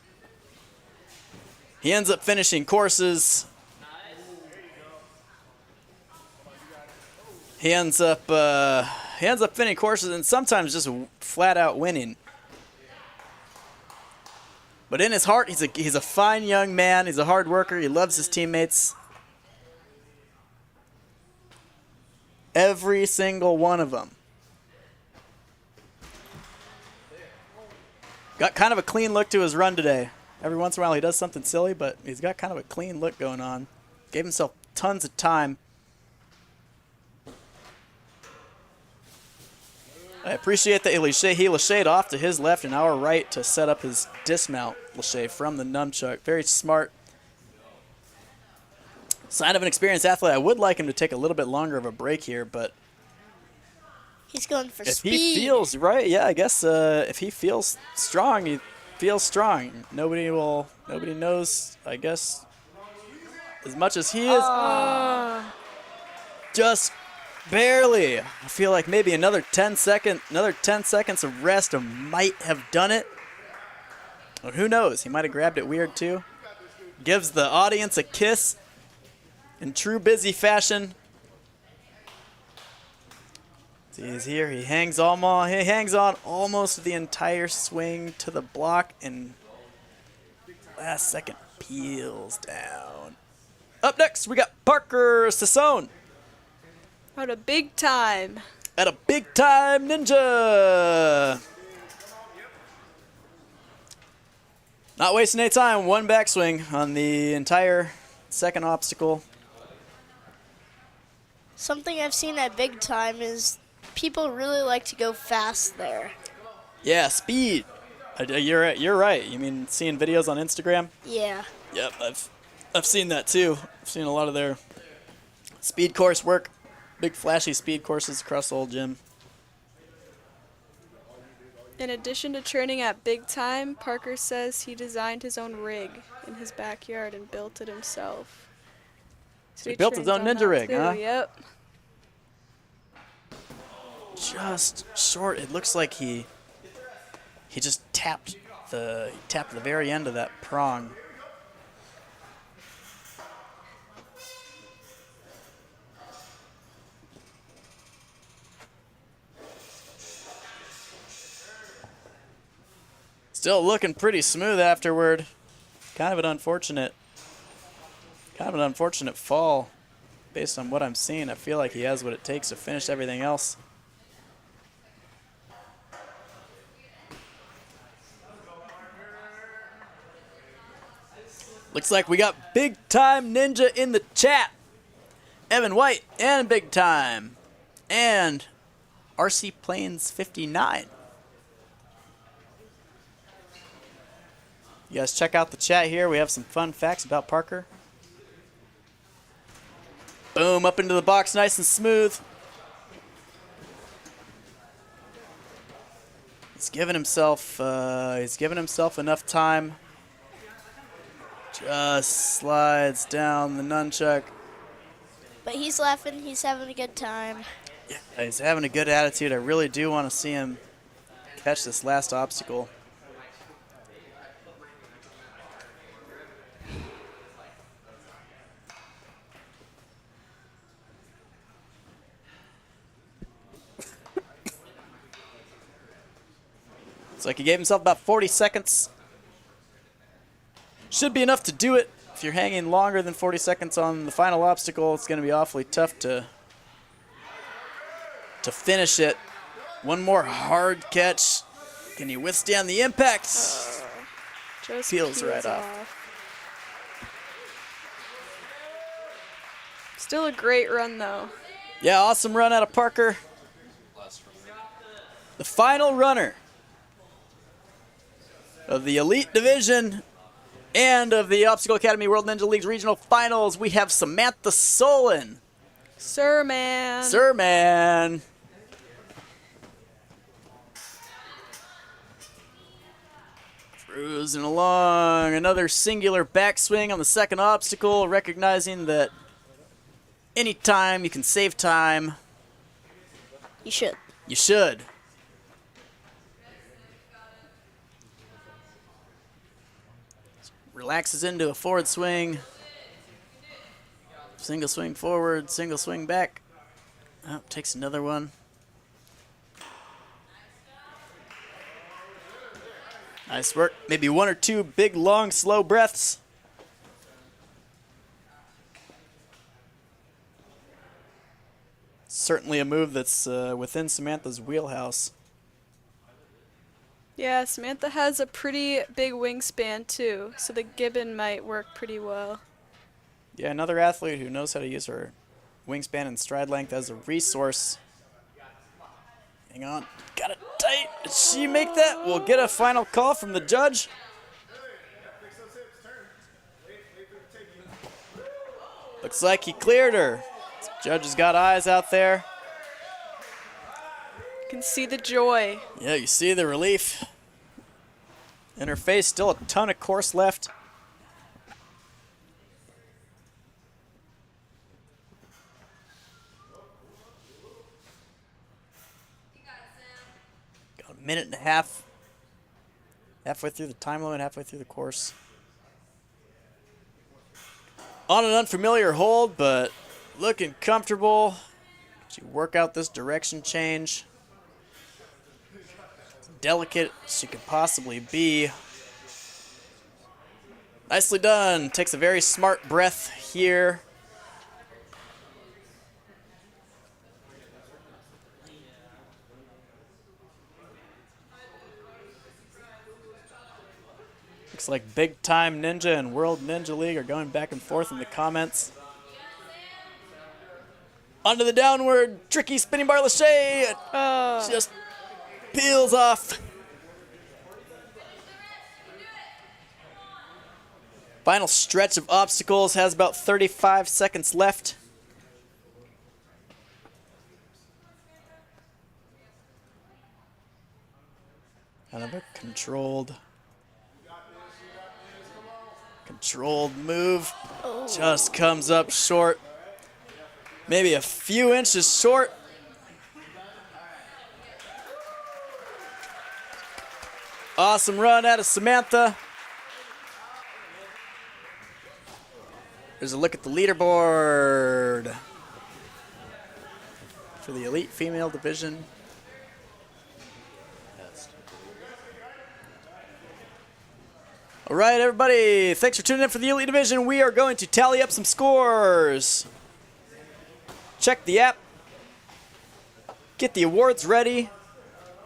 he ends up finishing courses. He ends up finishing courses and sometimes just flat out winning. But in his heart, he's a fine young man. He's a hard worker. He loves his teammates. Every single one of them. Got kind of a clean look to his run today. Every once in a while he does something silly, but he's got kind of a clean look going on. Gave himself tons of time. I appreciate that he lacheyed off to his left and our right to set up his dismount lachey from the nunchuck. Very smart. Sign of an experienced athlete. I would like him to take a little bit longer of a break here, but He's going for if speed. he feels right, yeah, I guess if he feels strong, he feels strong. Nobody knows, I guess, as much as he is. Just barely. I feel like maybe another 10 seconds of rest might have done it. But who knows? He might have grabbed it weird too. Gives the audience a kiss in true busy fashion. He's here. He hangs on almost the entire swing to the block, and last second peels down. Up next, we got Parker Sassone What a big time. at a big time ninja. Not wasting any time. One backswing on the entire second obstacle. Something I've seen at big time is people really like to go fast there. Yeah, speed. You're right. You mean seeing videos on Instagram? Yeah. Yep, I've seen that too. I've seen a lot of their speed course work. Big flashy speed courses across the whole gym. In addition to training at big time, Parker says he designed his own rig in his backyard and built it himself. So he built his trains own on ninja that rig, too, huh? Yep. Just short. It looks like he just tapped the very end of that prong. Still looking pretty smooth afterward. Kind of an unfortunate fall based on what I'm seeing. I feel like he has what it takes to finish everything else. Looks like we got Big Time Ninja in the chat. Evan White and Big Time. And RC Plains 59. You guys check out the chat here. We have some fun facts about Parker. Boom, up into the box, nice and smooth. He's given himself enough time. Just slides down the nunchuck. But he's laughing. He's having a good time. Yeah, he's having a good attitude. I really do want to see him catch this last obstacle. Looks like he gave himself about 40 seconds. Should be enough to do it. If you're hanging longer than 40 seconds on the final obstacle, it's going to be awfully tough to finish it. One more hard catch. Can you withstand the impact? Just Peels right off. Still a great run, though. Yeah, awesome run out of Parker. The final runner of the Elite Division and of the Obstacle Academy World Ninja League's regional finals, we have Samantha Solon. Sir, man. Sir, man. Cruising along. Another singular backswing on the second obstacle, recognizing that anytime you can save time, You should. you should. Relaxes into a forward swing. Single swing forward, single swing back. Oh, takes another one. Nice work. Maybe one or two big, long, slow breaths. certainly a move that's within Samantha's wheelhouse. Yeah, Samantha has a pretty big wingspan too, so the gibbon might work pretty well. Yeah, another athlete who knows how to use her wingspan and stride length as a resource. Hang on, got it tight. Did she make that? We'll get a final call from the judge. Looks like he cleared her. Judge has got eyes out there. You can see the joy. Yeah, you see the relief in her face. Still a ton of course left. Got a minute and a half. Halfway through the time limit, halfway through the course. On an unfamiliar hold, but looking comfortable. She work out this direction change. As delicate as she could possibly be. Nicely done. Takes a very smart breath here. Looks like Big Time Ninja and World Ninja League are going back and forth in the comments. Onto the downward, tricky spinning bar lache. Just peels off. Final stretch of obstacles has about 35 seconds left. Kind of a controlled move. Just comes up short. Maybe a few inches short. Awesome run out of Samantha. There's a look at the leaderboard for the elite female division. All right, everybody. Thanks for tuning in for the elite division. We are going to tally up some scores. Check the app. Get the awards ready.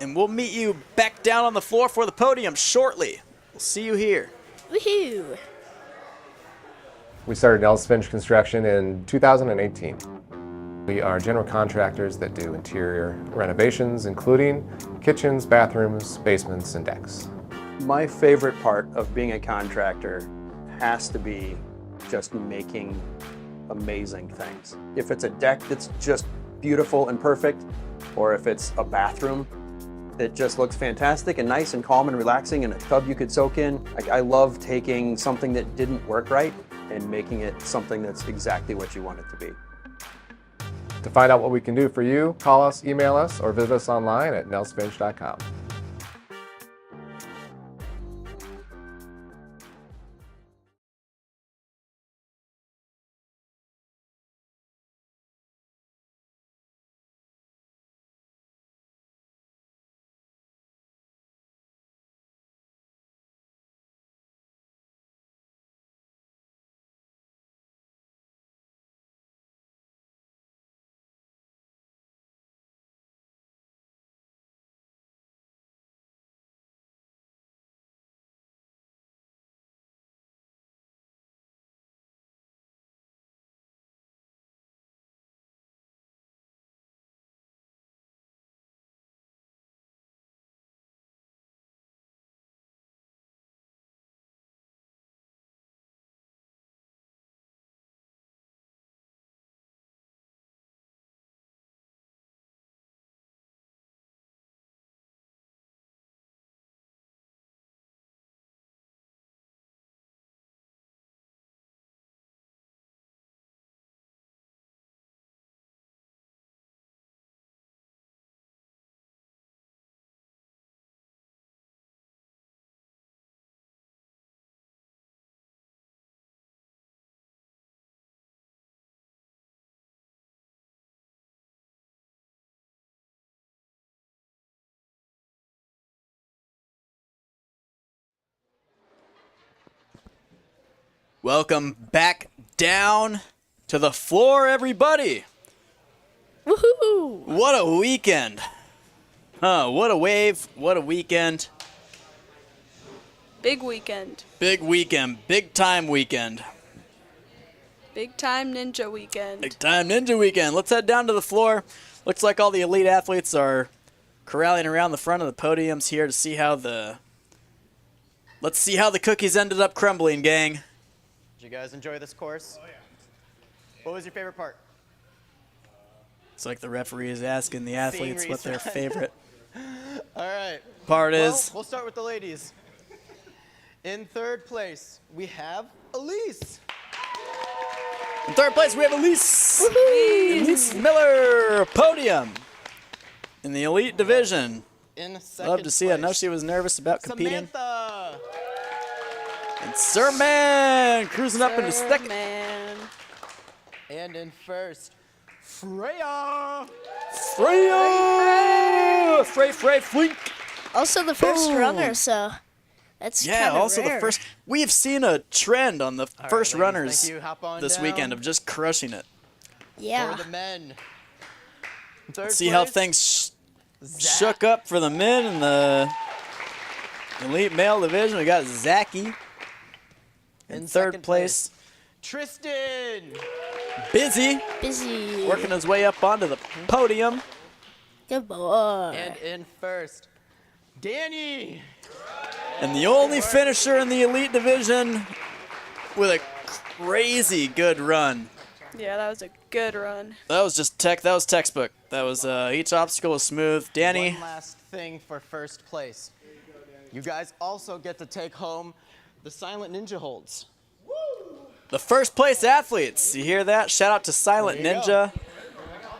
And we'll meet you back down on the floor for the podium shortly. We'll see you here. Woohoo! We started Nels Finch Construction in 2018. We are general contractors that do interior renovations, including kitchens, bathrooms, basements, and decks. My favorite part of being a contractor has to be just making amazing things. If it's a deck that's just beautiful and perfect, or if it's a bathroom that just looks fantastic and nice and calm and relaxing and a tub you could soak in, I love taking something that didn't work right and making it something that's exactly what you want it to be. To find out what we can do for you, call us, email us, or visit us online at nelsfinch.com. Welcome back down to the floor, everybody. Woohoo! What a weekend. What a wave. What a weekend. Big weekend. Big weekend. Big time weekend. Big time ninja weekend. Big time ninja weekend. Let's head down to the floor. Looks like all the elite athletes are corralling around the front of the podiums here to see how let's see how the cookies ended up crumbling, gang. Did you guys enjoy this course? Oh, yeah. What was your favorite part? It's like the referee is asking the athletes what their favorite All right. part Well, is. we'll start with the ladies. In third place, we have Elise. In third place, we have Elise Miller, podium in the elite division. In second Love to see it. I know place, she was nervous about competing. Samantha. And Sir Man cruising up into second. Man. And in first, Freya. Frey Flink. Also the first runner, so that's Yeah, kinda also rare. the first. We've seen a trend on the All right, first ladies, runners thank you. Hop on this down weekend of just crushing it. Yeah. For the men. In third See how place, things Zach. shook up for the men in the elite male division. We got Zachy in third second place. Tristan. Busy Busy. working his way up onto the podium. Good boy. And in first, Danny. And the only finisher in the elite division with a crazy good run. Yeah, that was a good run. That was just that was textbook. That was each obstacle was smooth. Danny, One last thing for first place. You guys also get to take home the Silent Ninja holds. the first place athletes. You hear that? Shout out to Silent There you Ninja,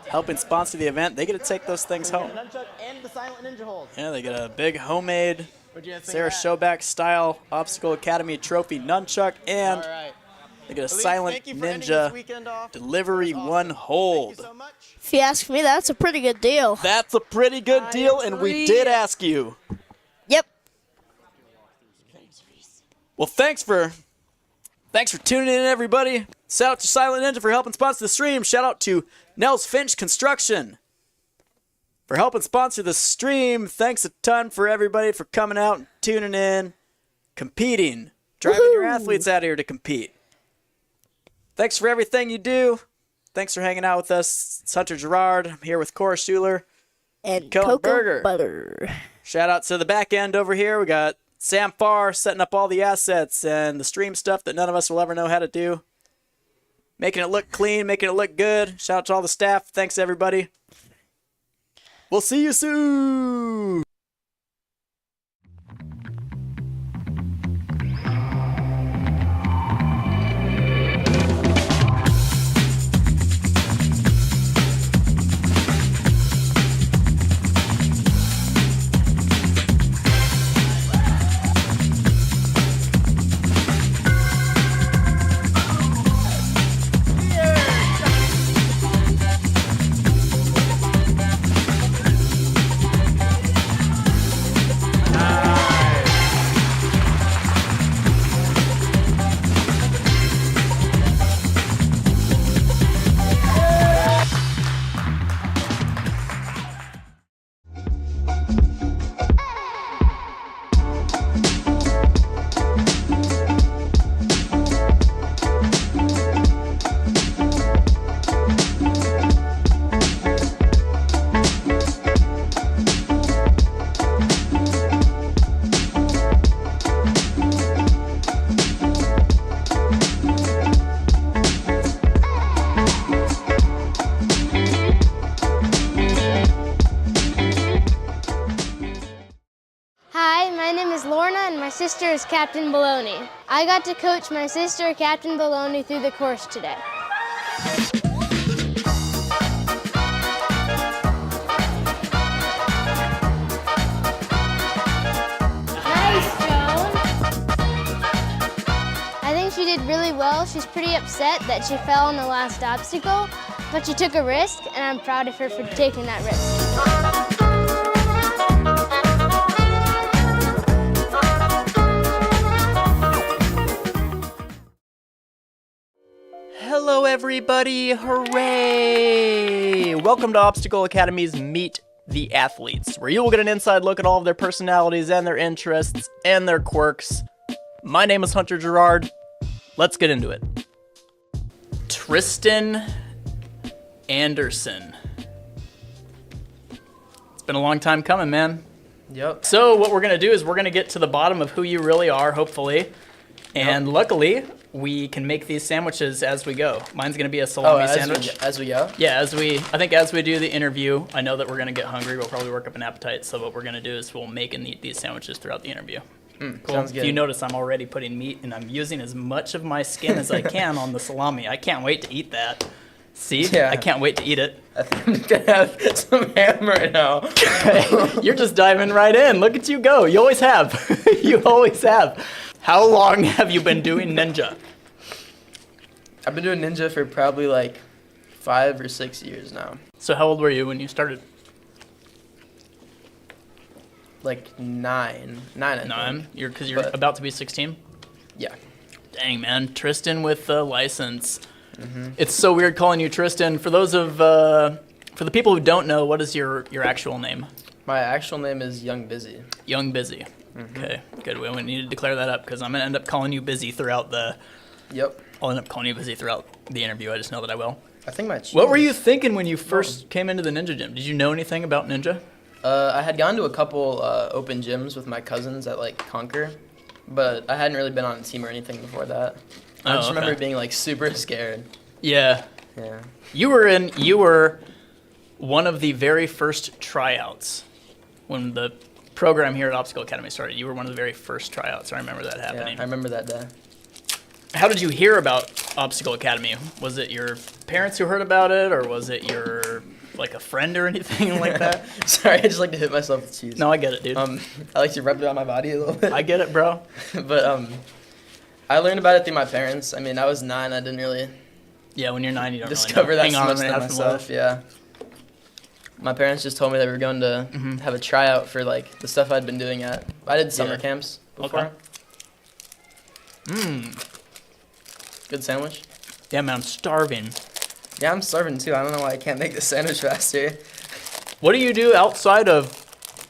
helping sponsor the event. They get to take those things home. Nunchuck and the Silent Ninja holds. Yeah, they get a big homemade What'd you guys think Sarah of that? Showback style Obstacle Academy trophy nunchuck, and All right. they get a Elise, Silent thank you for ending this Ninja weekend off. delivery That was one awesome. hold. Thank you so much. If you ask me, that's a pretty good deal. That's a pretty good I deal, and we agree. did ask you. Yep. Well, thanks for tuning in, everybody. Shout out to Silent Ninja for helping sponsor the stream. Shout out to Nels Finch Construction for helping sponsor the stream. Thanks a ton for everybody for coming out and tuning in, competing, driving your athletes out here to compete. Thanks for everything you do. Thanks for hanging out with us. It's Hunter Gerard. I'm here with Cora Schuler. And Cohen cocoa Burger. butter. Shout out to the back end over here. We got Sam Farr setting up all the assets and the stream stuff that none of us will ever know how to do. Making it look clean, making it look good. Shout out to all the staff. Thanks, everybody. We'll see you soon. Hi, my name is Lorna and my sister is Captain Baloney. I got to coach my sister, Captain Baloney, through the course today. Nice, Joan. I think she did really well. She's pretty upset that she fell on the last obstacle, but she took a risk, and I'm proud of her for taking that risk. Hello, everybody. Hooray! welcome to Obstacle Academy's Meet the Athletes, where you will get an inside look at all of their personalities and their interests and their quirks. My name is Hunter Gerard. Let's get into it. Tristan Anderson. It's been a long time coming, man. Yep. So what we're going to do is we're going to get to the bottom of who you really are, hopefully. And luckily, we can make these sandwiches as we go. Mine's going to be a salami sandwich. As we go? Yeah, I think as we do the interview, I know that we're going to get hungry. We'll probably work up an appetite. So what we're going to do is we'll make and eat these sandwiches throughout the interview. Cool. Sounds good. If you notice, I'm already putting meat, and I'm using as much of my skin as I can on the salami. I can't wait to eat that. See? Yeah. I can't wait to eat it. I think I'm just gonna have some ham right now. You're just diving right in. Look at you go. You always have. You always have. How long have you been doing ninja? I've been doing ninja for probably like 5 or 6 years now. So how old were you when you started? Like 9. 9, I think. 9? Because you're But- about to be 16? Yeah. Dang, man. Tristan with the license. It's so weird calling you Tristan. For those of, for the people who don't know, what is your actual name? My actual name is Young Busy. Young Busy. Okay, good. We need to declare that up because I'm going to end up calling you Busy throughout Yep. I'll end up calling you Busy throughout the interview. I just know that I will. I think my What were you thinking when you first came into the ninja gym? Did you know anything about ninja? I had gone to a couple open gyms with my cousins at like Conquer, but I hadn't really been on a team or anything before that. I just remember being like super scared. Yeah. Yeah. You were one of the very first tryouts when the program here at Obstacle Academy started. You were one of the very first tryouts. I remember that happening. Yeah, I remember that day. How did you hear about Obstacle Academy? Was it your parents who heard about it, or was it your like a friend or anything like that? Sorry, I just like to hit myself with cheese. No, I get it, dude. I like to rub it on my body a little bit. I get it, bro. But I learned about it through my parents. I mean, I was 9. I didn't really Yeah, when you're 9, you don't discover really know. that Hang on a so much minute, to myself. Yeah. My parents just told me they were going to have a tryout for like the stuff I'd been doing at. I did summer camps before. Okay. Good sandwich. Yeah, man, I'm starving. Yeah, I'm starving too. I don't know why I can't make the sandwich faster. What do you do outside of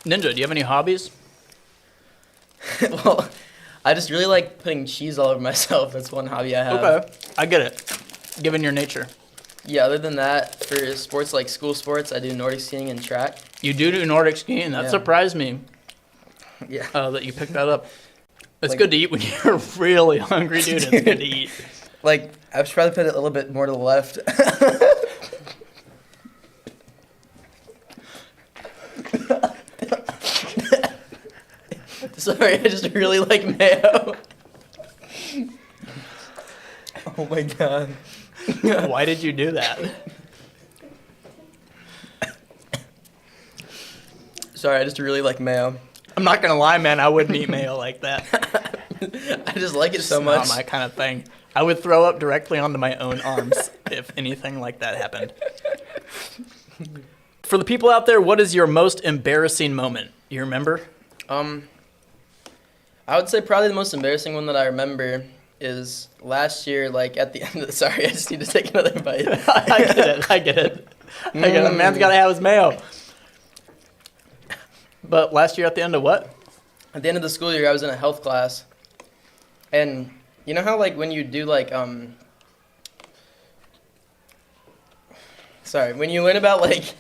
ninja? Do you have any hobbies? Well, I just really like putting cheese all over myself. That's one hobby I have. Okay, I get it. Given your nature. Yeah, other than that, for sports like school sports, I do Nordic skiing and track. You do Nordic skiing. That Yeah. surprised me Yeah. that you picked that up. It's Like- good to eat when you're really hungry, dude. It's good to eat. Like, I should probably put it a little bit more to the left. Sorry, I just really like mayo. Oh my god. Why did you do that? Sorry, I just really like mayo. I'm not gonna lie, man. I wouldn't eat mayo like that. I just like it so It's much. not my kind of thing. I would throw up directly onto my own arms if anything like that happened. For the people out there, what is your most embarrassing moment? You remember? I would say probably the most embarrassing one that I remember is last year, like at the end of sorry, I just need to take another bite. I get it. Man's gotta have his mayo. But last year at the end of what? At the end of the school year, I was in a health class. And you know how like when you do like sorry, when you learn about like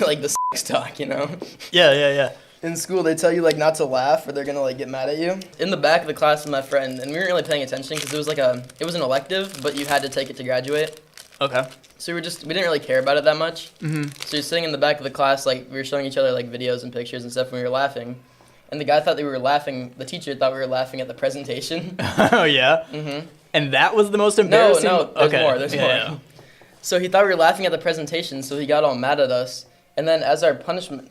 like the sex talk, you know? Yeah. In school, they tell you like not to laugh or they're gonna like get mad at you. In the back of the class with my friend, and we weren't really paying attention because it was like it was an elective, but you had to take it to graduate. Okay. So we didn't really care about it that much. So you're sitting in the back of the class, like we were showing each other like videos and pictures and stuff, and we were laughing. And the guy thought that we were laughing. The teacher thought we were laughing at the presentation. Oh yeah. And that was the most embarrassing. No, there's okay. more. There's more. Yeah. So he thought we were laughing at the presentation, so he got all mad at us. And then as our punishment,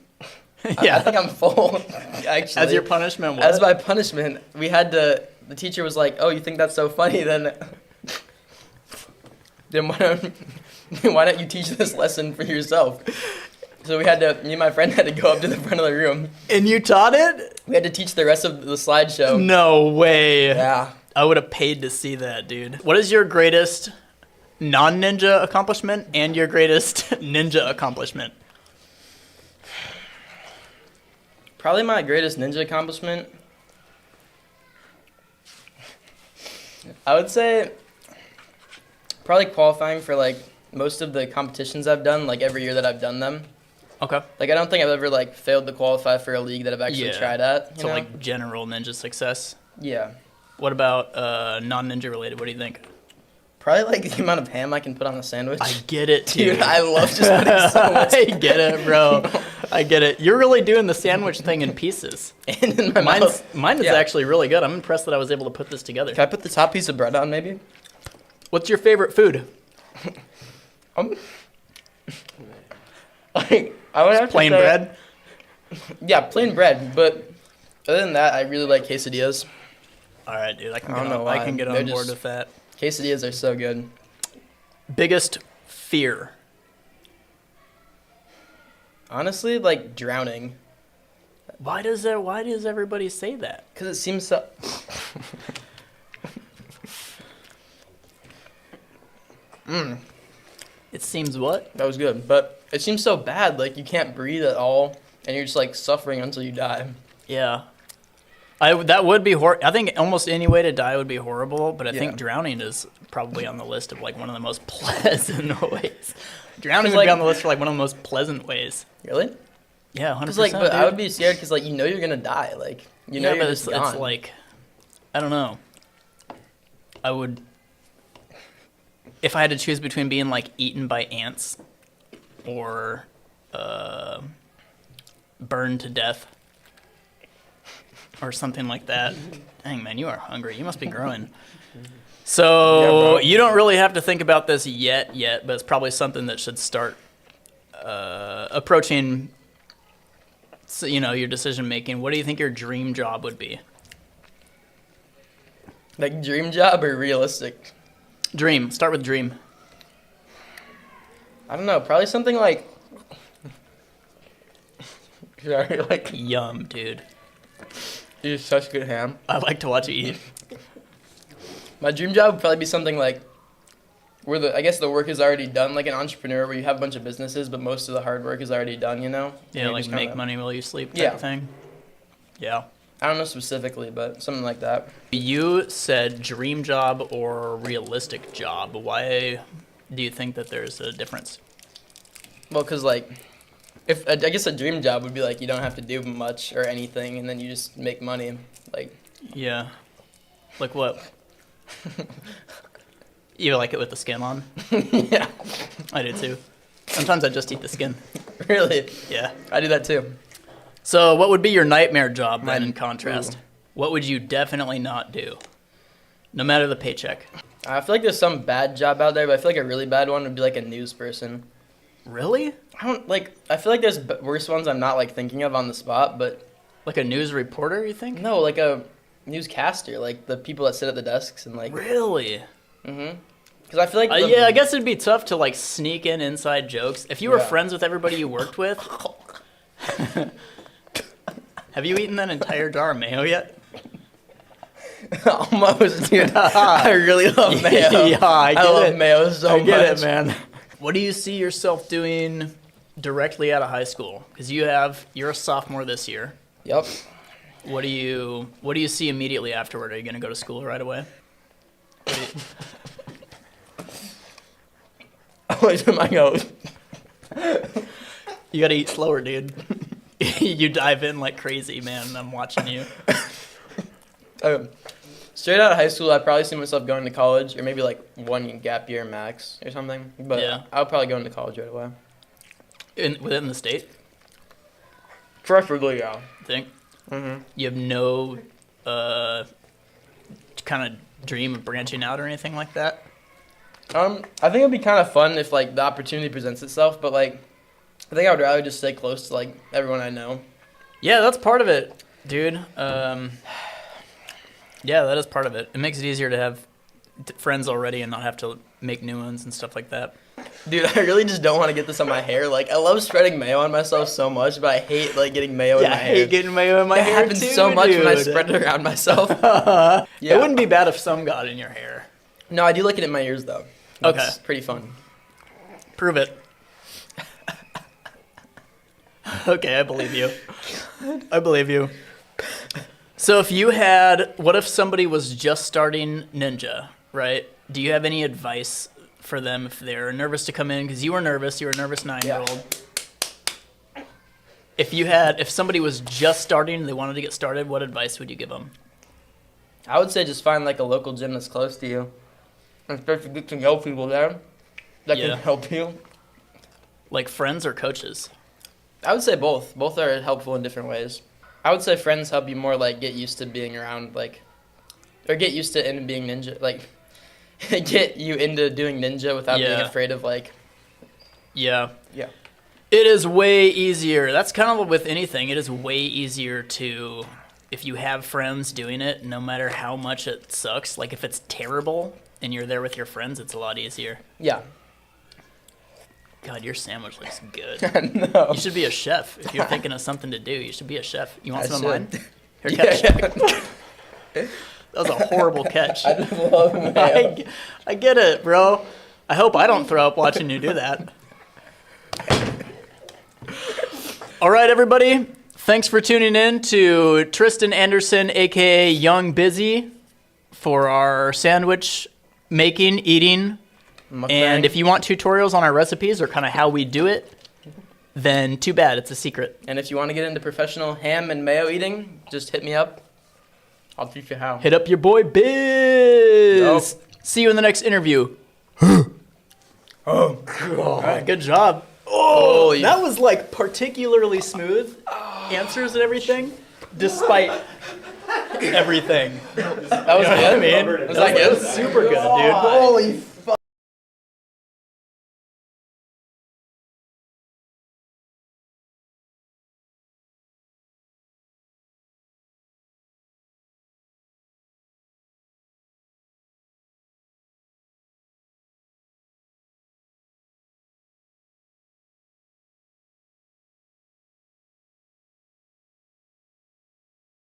Yeah. I think I'm full. Actually, As your punishment, what? as my punishment, we had to. The teacher was like, "Oh, you think that's so funny? Then why don't you teach this lesson for yourself?" So me and my friend had to go up to the front of the room. And you taught it? We had to teach the rest of the slideshow. No way. Yeah. I would have paid to see that, dude. What is your greatest non-ninja accomplishment and your greatest ninja accomplishment. Probably my greatest ninja accomplishment, I would say probably qualifying for like most of the competitions I've done, like every year that I've done them. Okay. Like I don't think I've ever like failed to qualify for a league that I've actually tried at. You So know? like general ninja success. Yeah. What about non-ninja related? What do you think? Probably like the amount of ham I can put on a sandwich. I get it, Dude, I love just putting so much. I get it, bro. I get it. You're really doing the sandwich thing in pieces. And in my mouth. Mine is Yeah. actually really good. I'm impressed that I was able to put this together. Can I put the top piece of bread on maybe? What's your favorite food? Like, I would have Plain to say, bread? Yeah, plain bread. But other than that, I really like quesadillas. All right, dude. I can I get don't on, know I why. can get They're on board just- with that. Quesadillas are so good. Biggest fear? Honestly, like drowning. Why does everybody say that? Because it seems so... It seems what? That was good. But it seems so bad. Like, you can't breathe at all. And you're just, like, suffering until you die. Yeah. That would be I think almost any way to die would be horrible, but I Yeah. think drowning is probably on the list of like one of the most pleasant ways. Drowning 'Cause, would be like- on the list for like one of the most pleasant ways. Really? Yeah, 100%. Because, like, but I dude. would be scared because, like, you know you're going to die. Like, you know yeah, you're but just it's gone. like, I don't know. I would, if I had to choose between being like eaten by ants or burned to death or something like that. Dang, man, you are hungry. You must be growing. So you don't really have to think about this yet, but it's probably something that should start approaching, your decision making. What do you think your dream job would be? Like, dream job or realistic? Dream. Start with dream. I don't know. Probably something like... Sorry, like... Yum, dude. You're such good ham. I like to watch you eat. My dream job would probably be something like where I guess the work is already done, like an entrepreneur where you have a bunch of businesses, but most of the hard work is already done, you know? Yeah, You're like just make kinda- money while you sleep type Yeah. thing. Yeah. I don't know specifically, but something like that. You said dream job or realistic job. Why do you think that there's a difference? Well, because, like, I guess a dream job would be like you don't have to do much or anything, and then you just make money. Like, Yeah. Like what? You like it with the skin on? yeah, I do too. Sometimes I just eat the skin. really. Yeah. I do that too. So what would be your nightmare job then in Mine- contrast? What would you definitely not do? No matter the paycheck. I feel like there's some bad job out there, but I feel like a really bad one would be like a news person. Really? I feel like there's worse ones I'm not like thinking of on the spot, but Like a news reporter, you think? no, like a newscaster, like the people that sit at the desks and like, Really? because I feel like Yeah, I guess it'd be tough to like sneak in inside jokes. If you were Yeah. friends with everybody you worked with. Have you eaten that entire jar of mayo yet? almost, dude. I really love mayo. Yeah, I get love it. mayo so I get much. it, man. What do you see yourself doing directly out of high school? Because you're a sophomore this year. Yep. What do you see immediately afterward? Are you gonna go to school right away? Wait, am I going? You gotta eat slower, dude. You dive in like crazy, man. I'm watching you. Straight out of high school, I'd probably see myself going to college, or maybe like one gap year max or something. But Yeah. I would probably go into college right away. Within the state, Preferably, yeah. I think. Mm-hmm. You have no kind of dream of branching out or anything like that? I think it'd be kind of fun if like the opportunity presents itself, but like I think I would rather just stay close to like everyone I know. Yeah, that's part of it, dude. Yeah, that is part of it. It makes it easier to have friends already and not have to make new ones and stuff like that. Dude, I really just don't want to get this on my hair. Like, I love spreading mayo on myself so much, but I hate like getting mayo in my hair. getting mayo in my It happens so much when I spread it around myself. It wouldn't be bad if some got in your hair. No, I do like it in my ears though. Okay. It's pretty fun. Prove it. Okay, I believe you. I believe you. So what if somebody was just starting Ninja, right? Do you have any advice for them if they're nervous to come in? Because you were nervous. You were a nervous 9-year-old. If somebody was just starting and they wanted to get started, what advice would you give them? I would say just find like a local gym that's close to you. And start to get to know people there that Yeah. can help you. Like friends or coaches? I would say both. Both are helpful in different ways. I would say friends help you more like get used to being around or get used to into being ninja, like get you into doing ninja without being Yeah. afraid of Yeah. Yeah. It is way easier. That's kind of with anything. It is way easier to, if you have friends doing it, no matter how much it sucks, like if it's terrible and you're there with your friends, it's a lot easier. Yeah. God, your sandwich looks good. No. You should be a chef. If you're thinking of something to do, you should be a chef. You want I some of mine? should. Here, catch. That was a horrible catch. I just love mayo. I get it, bro. I hope I don't throw up watching you do that. All right, everybody. Thanks for tuning in to Tristan Anderson, a.k.a. Young Busy, for our sandwich making, eating. Mukbang. And if you want tutorials on our recipes or kind of how we do it, then too bad. It's a secret. And if you want to get into professional ham and mayo eating, just hit me up. I'll teach you how. Hit up your boy Biz. Nope. See you in the next interview. All right, good job. Oh, yeah. That was like particularly smooth answers and everything, despite everything. That was good. I mean, Was that good? Super good, dude. Holy